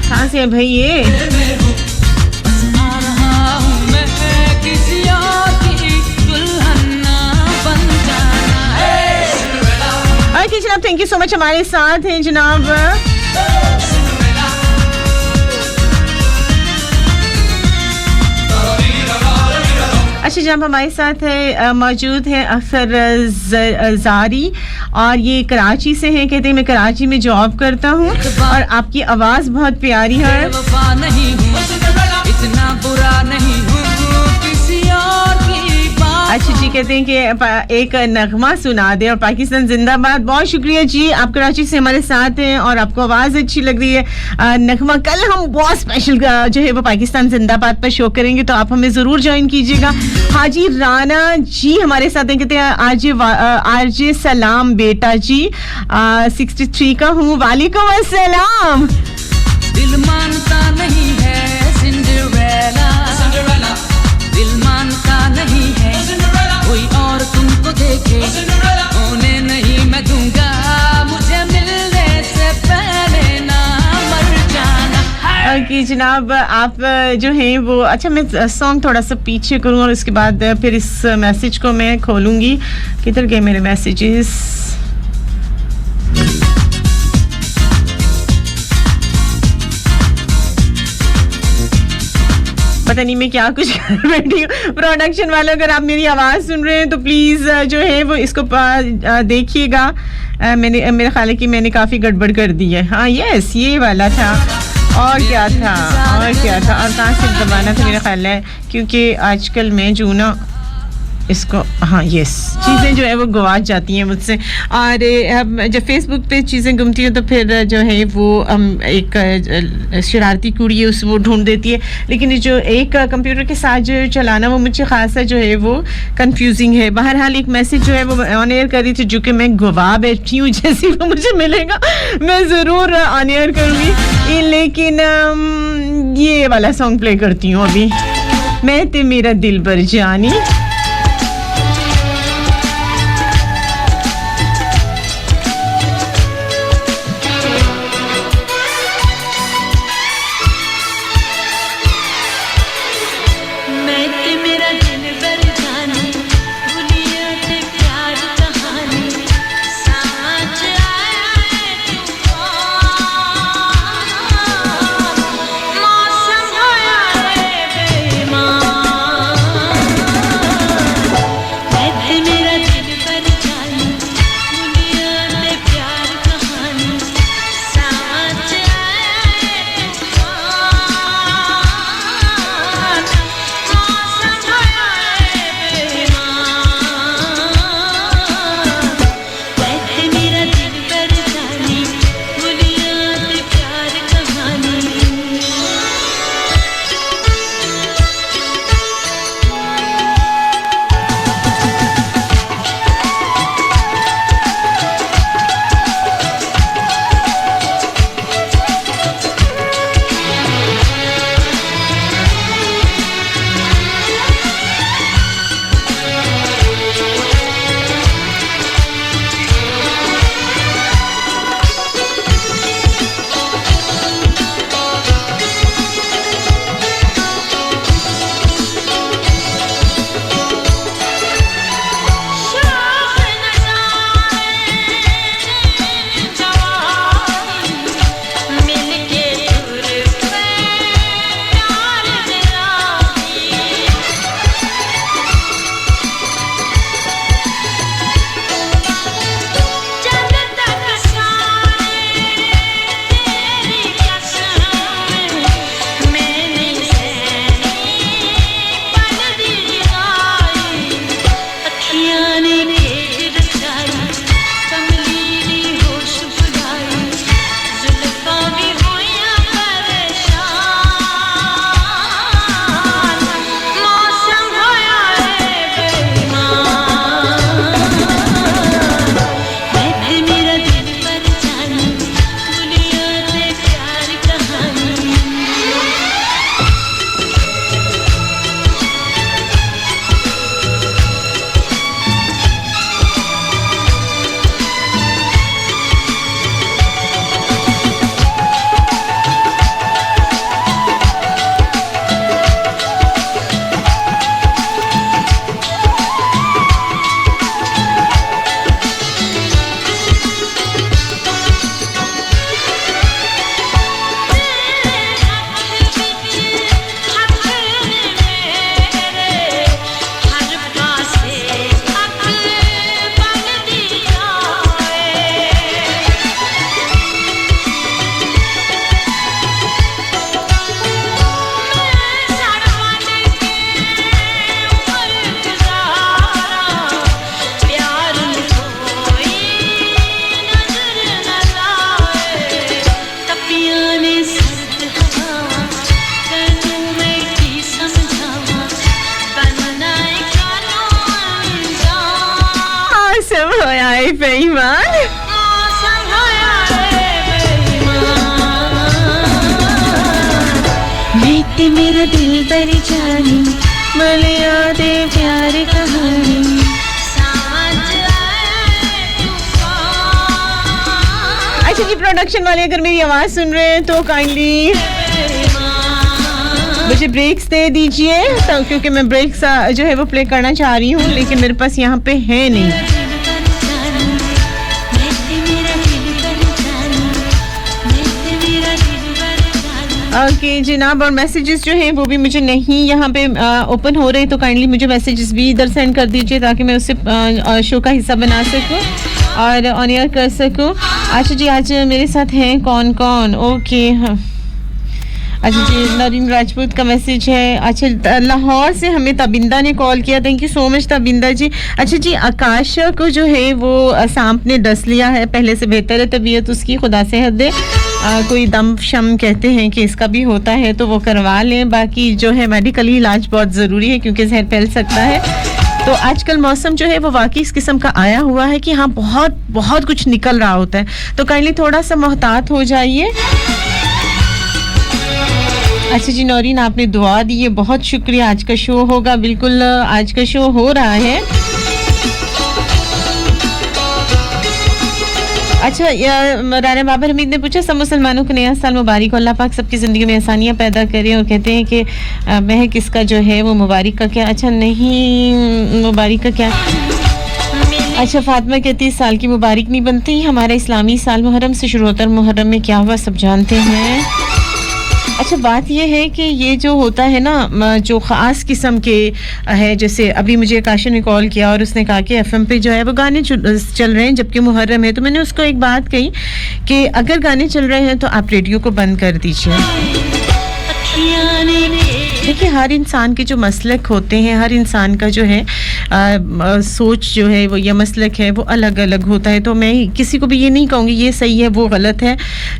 कहाँ से है भाई ये आ रहा हूँ मैं किसी और की दुल्हन ना बन जाना ओके जनाब थैंक यू सो मच हमारे साथ हैं जनाब अच्छा जनाब हमारे साथ है मौजूद है अख्तर ज़ारी और ये कराची से हैं कहते हैं मैं कराची में जॉब करता हूँ और आपकी आवाज़ बहुत प्यारी है बेवफा नहीं हूँ इतना बुरा नहीं हूँ किसी और की बात अच्छा जी कहते हैं कि एक नगमा सुना दे और पाकिस्तान जिंदाबाद बहुत शुक्रिया जी आप कराची से हमारे साथ हैं और आपको आवाज़ अच्छी लग रही है नगमा कल हम बहुत स्पेशल जो है वो पाकिस्तान जिंदाबाद पर शो करेंगे तो आप हमें ज़रूर ज्वाइन कीजिएगा हाजी राना जी हमारे साथ हैं कहते हैं आज सलाम बेटा जी 63 का हूँ वालेकुम अस्सलाम दिल मानता नहीं है सिंड्रेला दिल मानता नहीं है कोई और तुमको देखे होने नहीं मैं दूंगा मुझे मिलने से पहले ना मर जाना कि जनाब आप जो हैं वो अच्छा मैं सॉन्ग थोड़ा सा पीछे करूँ और उसके बाद फिर इस मैसेज को मैं खोलूँगी किधर गए मेरे मैसेजेस पता नहीं मैं क्या कुछ कर बैठी हूँ प्रोडक्शन वालों अगर आप मेरी आवाज़ सुन रहे हैं तो प्लीज़ जो है वो इसको देखिएगा मैंने मेरा ख्याल है कि मैंने काफ़ी गड़बड़ कर दी है हाँ यस ये वाला था और क्या था और कहाँ से दबाना था मेरा ख्याल है क्योंकि आजकल मैं जो ना इसको हाँ यस चीज़ें जो है वो गवाच जाती हैं मुझसे और जब फेसबुक पे चीज़ें गुमती हैं तो फिर जो है वो एक शरारती कुड़ी है उस वो ढूंढ देती है लेकिन जो एक कंप्यूटर के साथ जो चलाना वो मुझे खासा जो है वो कंफ्यूजिंग है बहरहाल एक मैसेज जो है वो ऑन एयर कर रही थी जो कि मैं गवा बैठी हूँ जैसे वो मुझे मिलेगा मैं ज़रूर ऑन एयर करूँगी लेकिन ये वाला सॉन्ग प्ले करती हूँ अभी मैं ते मेरा दिल भर जानी होया है बेईमान बेटे मेरा दिल पर जानी मले यादे प्यार कहानी अच्छा जी प्रोडक्शन वाले अगर मेरी आवाज सुन रहे हैं तो काइंडली मुझे ब्रेक्स दे दीजिए तो क्योंकि मैं ब्रेक्स जो है वो प्ले करना चाह रही हूँ लेकिन मेरे पास यहाँ पे है नहीं ओके जनाब और मैसेजेस जो हैं वो भी मुझे नहीं यहाँ पे ओपन हो रहे तो काइंडली मुझे मैसेजेस भी इधर सेंड कर दीजिए ताकि मैं उससे शो का हिस्सा बना सकूँ और ऑन एयर कर सकूँ अच्छा जी आज मेरे साथ हैं कौन कौन ओके हाँ अच्छा जी नरीन राजपूत का मैसेज है अच्छा लाहौर से हमें तबिंदा ने कॉल किया thank you so much Tabinda जी अच्छा जी आकाश को जो है वो सांप ने डस लिया है पहले से बेहतर है तबीयत उसकी खुदा सेहत दे कोई दम शम कहते हैं कि इसका भी होता है तो वो करवा लें बाकी जो है मेडिकली इलाज बहुत ज़रूरी है क्योंकि जहर फैल सकता है तो आजकल मौसम जो है वो वाकई इस किस्म का आया हुआ है कि हाँ बहुत बहुत कुछ निकल रहा होता है तो काइंडली थोड़ा सा मोहतात हो जाइए अच्छा जी नौरीन आपने दुआ दी है बहुत शुक्रिया आज का शो होगा बिल्कुल आज का शो हो रहा है अच्छा राना बाबर हमीद ने पूछा सब मुसलमानों को नया साल मुबारक अल्लाह पाक सबकी ज़िंदगी में आसानियाँ पैदा करें और कहते हैं कि महक इसका जो है वो मुबारक का क्या अच्छा नहीं मुबारक का क्या अच्छा फातिमा कहती है साल की मुबारक नहीं बनती हमारा इस्लामी साल मुहर्रम से शुरू होता है मुहर्रम में क्या हुआ सब जानते हैं अच्छा बात यह है कि ये जो होता है ना जो ख़ास किस्म के है जैसे अभी मुझे आकाश ने कॉल किया और उसने कहा कि एफएम पे जो है वो गाने चल रहे हैं जबकि मुहर्रम है तो मैंने उसको एक बात कही कि अगर गाने चल रहे हैं तो आप रेडियो को बंद कर दीजिए देखिए हर इंसान के जो मसलक होते हैं हर इंसान का जो है सोच जो है वो या मसलक है वो अलग अलग होता है तो मैं किसी को भी ये नहीं कहूँगी ये सही है वो गलत है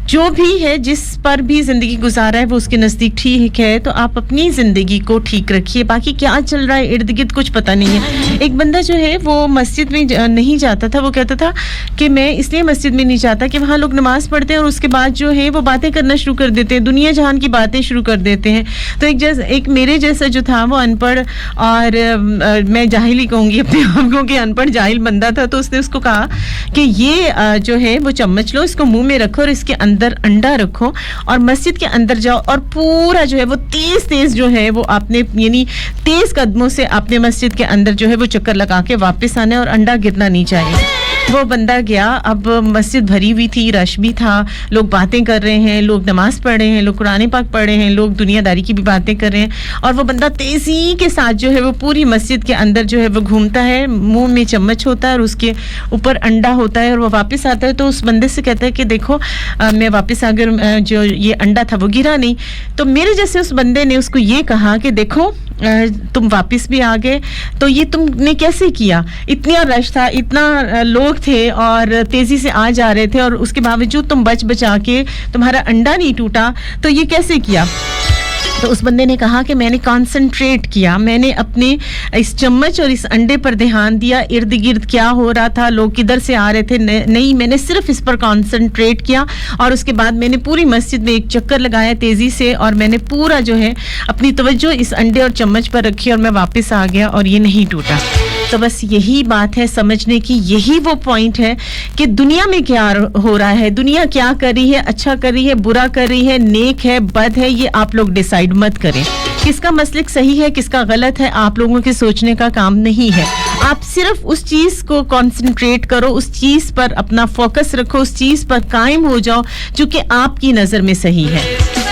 जो भी है जिस पर भी ज़िंदगी गुजारा है वो उसके नज़दीक ठीक है तो आप अपनी ज़िंदगी को ठीक रखिए बाकी क्या चल रहा है इर्द गिर्द कुछ पता नहीं है एक बंदा जो है वो मस्जिद में नहीं जाता था वो कहता था कि मैं इसलिए मस्जिद में नहीं जाता कि वहाँ लोग नमाज़ पढ़ते हैं और उसके बाद जो है वो बातें करना शुरू कर देते हैं दुनिया जहान की बातें शुरू कर देते हैं तो एक मेरे जैसा जो था वो अनपढ़ और मैं जाहिली कहूँगी अपने आप को कि अनपढ़ जाहिल बंदा था तो उसने उसको कहा कि ये जो है वो चम्मच लो इसको मुंह में रखो और इसके अंदर अंडा रखो और मस्जिद के अंदर जाओ और पूरा जो है वो तेज जो है वो आपने यानी तेज कदमों से आपने मस्जिद के अंदर जो है वो चक्कर लगा के वापस आना है और अंडा गिरना नहीं चाहिए वो बंदा गया अब मस्जिद भरी हुई थी रश भी था लोग बातें कर रहे हैं लोग नमाज पढ़ रहे हैं लोग कुरान पाक पढ़ रहे हैं लोग दुनियादारी की भी बातें कर रहे हैं और वो बंदा तेजी के साथ जो है वो पूरी मस्जिद के अंदर जो है वो घूमता है मुंह में चम्मच होता है और उसके ऊपर अंडा होता है और वो वापस आता है तो उस बंदे से कहता है कि देखो मैं वापस अगर जो ये अंडा था वो गिरा नहीं तो मेरे जैसे उस बंदे ने उसको ये कहा कि देखो तुम वापस भी आ गए तो ये तुमने कैसे किया इतना रश था इतना लोग थे और तेजी से आ जा रहे थे और उसके बावजूद तुम बचा के तुम्हारा अंडा नहीं टूटा तो ये कैसे किया तो उस बंदे ने कहा कि मैंने कंसंट्रेट किया मैंने अपने इस चम्मच और इस अंडे पर ध्यान दिया इर्द गिर्द क्या हो रहा था लोग किधर से आ रहे थे नहीं मैंने सिर्फ इस पर कंसंट्रेट किया और उसके बाद मैंने पूरी मस्जिद में एक चक्कर लगाया तेजी से और मैंने पूरा जो है अपनी तवज्जो इस अंडे और चम्मच पर रखी और मैं वापस आ गया और ये नहीं टूटा तो बस यही बात है समझने की यही वो पॉइंट है कि दुनिया में क्या हो रहा है दुनिया क्या कर रही है अच्छा कर रही है बुरा कर रही है नेक है बद है ये आप लोग डिसाइड मत करें किसका मसलक सही है किसका गलत है आप लोगों के सोचने का काम नहीं है आप सिर्फ उस चीज को कंसंट्रेट करो उस चीज पर अपना फोकस रखो उस चीज पर कायम हो जाओ जो कि आपकी नजर में सही है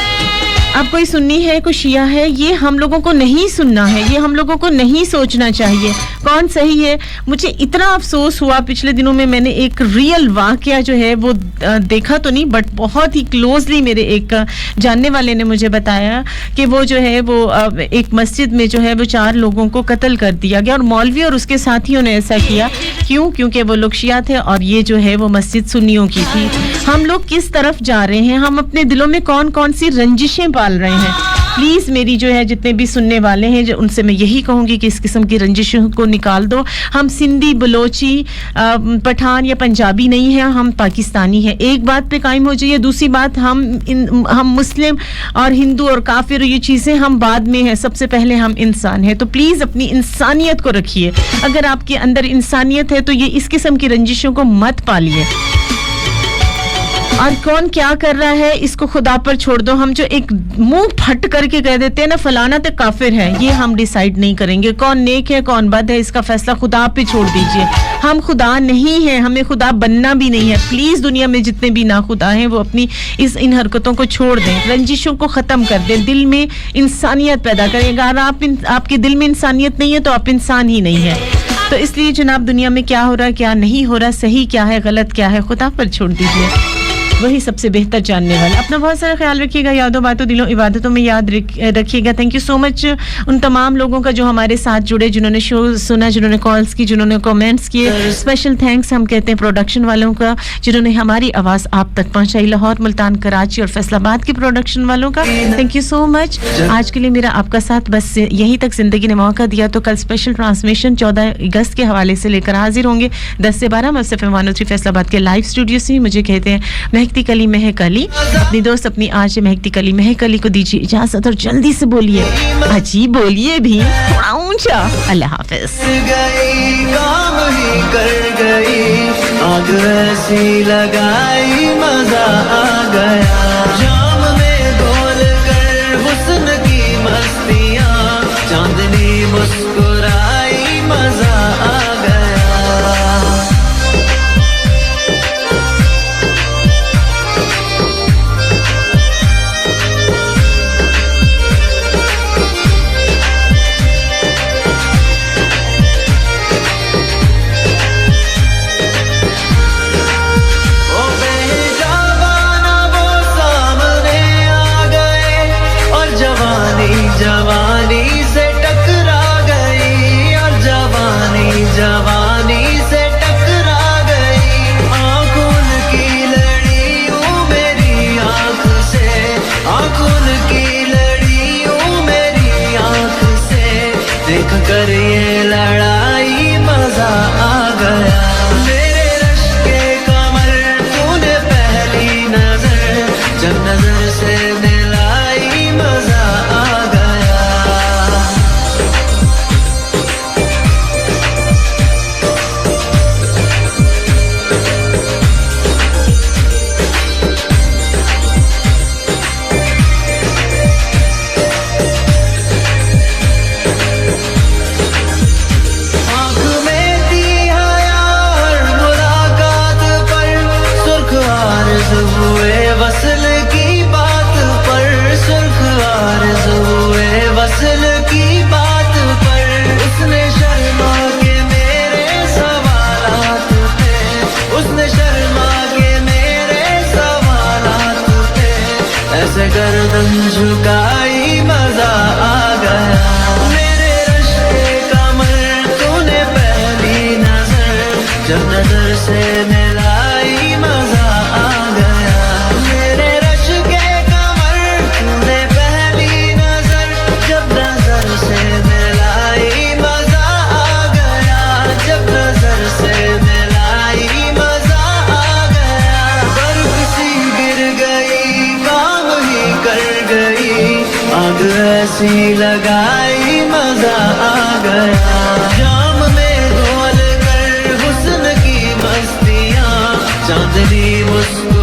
अब कोई सुन्नी है कोई शिया है ये हम लोगों को नहीं सुनना है ये हम लोगों को नहीं सोचना चाहिए कौन सही है मुझे इतना अफसोस हुआ पिछले दिनों में मैंने एक रियल वाकया जो है वो देखा तो नहीं बट बहुत ही क्लोजली मेरे एक जानने वाले ने मुझे बताया कि वो जो है वो एक मस्जिद में जो है वो 4 लोगों को कत्ल कर दिया गया और मौलवी और उसके साथियों ने ऐसा किया क्यों क्योंकि वो लोग शिया थे और ये जो है वो मस्जिद सुन्नियों की थी हम लोग किस तरफ जा रहे हैं हम अपने दिलों में कौन कौन सी रंजिशें पाल रहे हैं प्लीज मेरी जो है जितने भी सुनने वाले हैं जो उनसे मैं यही कहूंगी कि इस किस्म की रंजिशों को निकाल दो. हम सिंधी, बलोची, पठान या पंजाबी नहीं हैं, हम पाकिस्तानी हैं. एक बात पे कायम हो जाइए. दूसरी बात, हम मुस्लिम और हिंदू और काफिर ये चीजें हम बाद में हैं, सबसे पहले हम इंसान हैं. तो प्लीज अपनी इंसानियत को रखिए. अगर आपके अंदर इंसानियत है तो ये इस किस्म की रंजिशों को मत पालिए. और कौन क्या कर रहा है इसको खुदा पर छोड़ दो. हम जो एक मुंह फट करके कह देते हैं ना फलाना तो काफिर है, ये हम डिसाइड नहीं करेंगे. कौन नेक है कौन बद है इसका फैसला खुदा पे छोड़ दीजिए. हम खुदा नहीं हैं, हमें खुदा बनना भी नहीं है. प्लीज दुनिया में जितने भी ना खुदा हैं वो अपनी इन हरकतों को छोड़ दें, रंजिशों को खत्म कर दें, दिल में इंसानियत पैदा करें. अगर आपके दिल में इंसानियत नहीं है तो आप इंसान ही नहीं है. तो इसलिए जनाब दुनिया में क्या हो रहा है क्या नहीं हो रहा, सही क्या है गलत क्या है, खुदा पर छोड़ दीजिए. वही सबसे बेहतर जानने वाला. अपना बहुत सारा ख्याल रखिएगा. यादों बातों दिलों इबादतों में याद रखिएगा. थैंक यू सो मच उन तमाम लोगों का जो हमारे साथ जुड़े, जिन्होंने शो सुना, जिन्होंने कॉल्स की, जिन्होंने कमेंट्स किए. स्पेशल थैंक्स हम कहते हैं प्रोडक्शन वालों का जिन्होंने हमारी आवाज़ आप तक पहुंचाई. लाहौर, मुल्तान, कराची और फैसलाबाद के प्रोडक्शन वालों का थैंक यू सो मच. आज के लिए मेरा आपका साथ बस यहीं तक जिंदगी ने मौका दिया. तो कल स्पेशल ट्रांसमिशन 14 अगस्त के हवाले से लेकर हाजिर होंगे 10 से 12. मैं FM 103 फैसलाबाद के लाइव स्टूडियो से. मुझे कहते हैं महकती कली महक अली. अपनी दोस्त अपनी आज महकती कली महक अली को दीजिए इजाजत और जल्दी से बोलिए, अजीब बोलिए भी थोड़ा ऊंचा. अल्लाह हाफिज. गई काम ही कर गई, आग ऐसी लगाई मजा आ गया. जाम में घोल कर हुस्न की मस्तियां, चांदनी मुस्कुराई मजा आ गया. जवानी से टकरा गई और जवानी से टकरा गई. आंखों की लड़ियों मेरी आंख से, आंखों की लड़ियों मेरी आंख से देख कर ये लड़ाई मजा आ गया. मेरे रश के कमर तूने पहली नजर जब नजर से मिलाई मजा आ गया. वसल की बात पर, सुर्ख आरज़ू हुए वसल की बात पर. उसने शर्मा के मेरे सवालात पे, उसने शर्मा के मेरे सवालात पे ऐसे गर्दन झुकाई मजा आ गया. मेरे रश्के कमर तूने पहली नजर जब नजर से मिलाई मजा आ गया. ऐसी लगाई मजा आ गया. जाम में घोल कर हुस्न की मस्तियां, चांदनी मुस्कुराई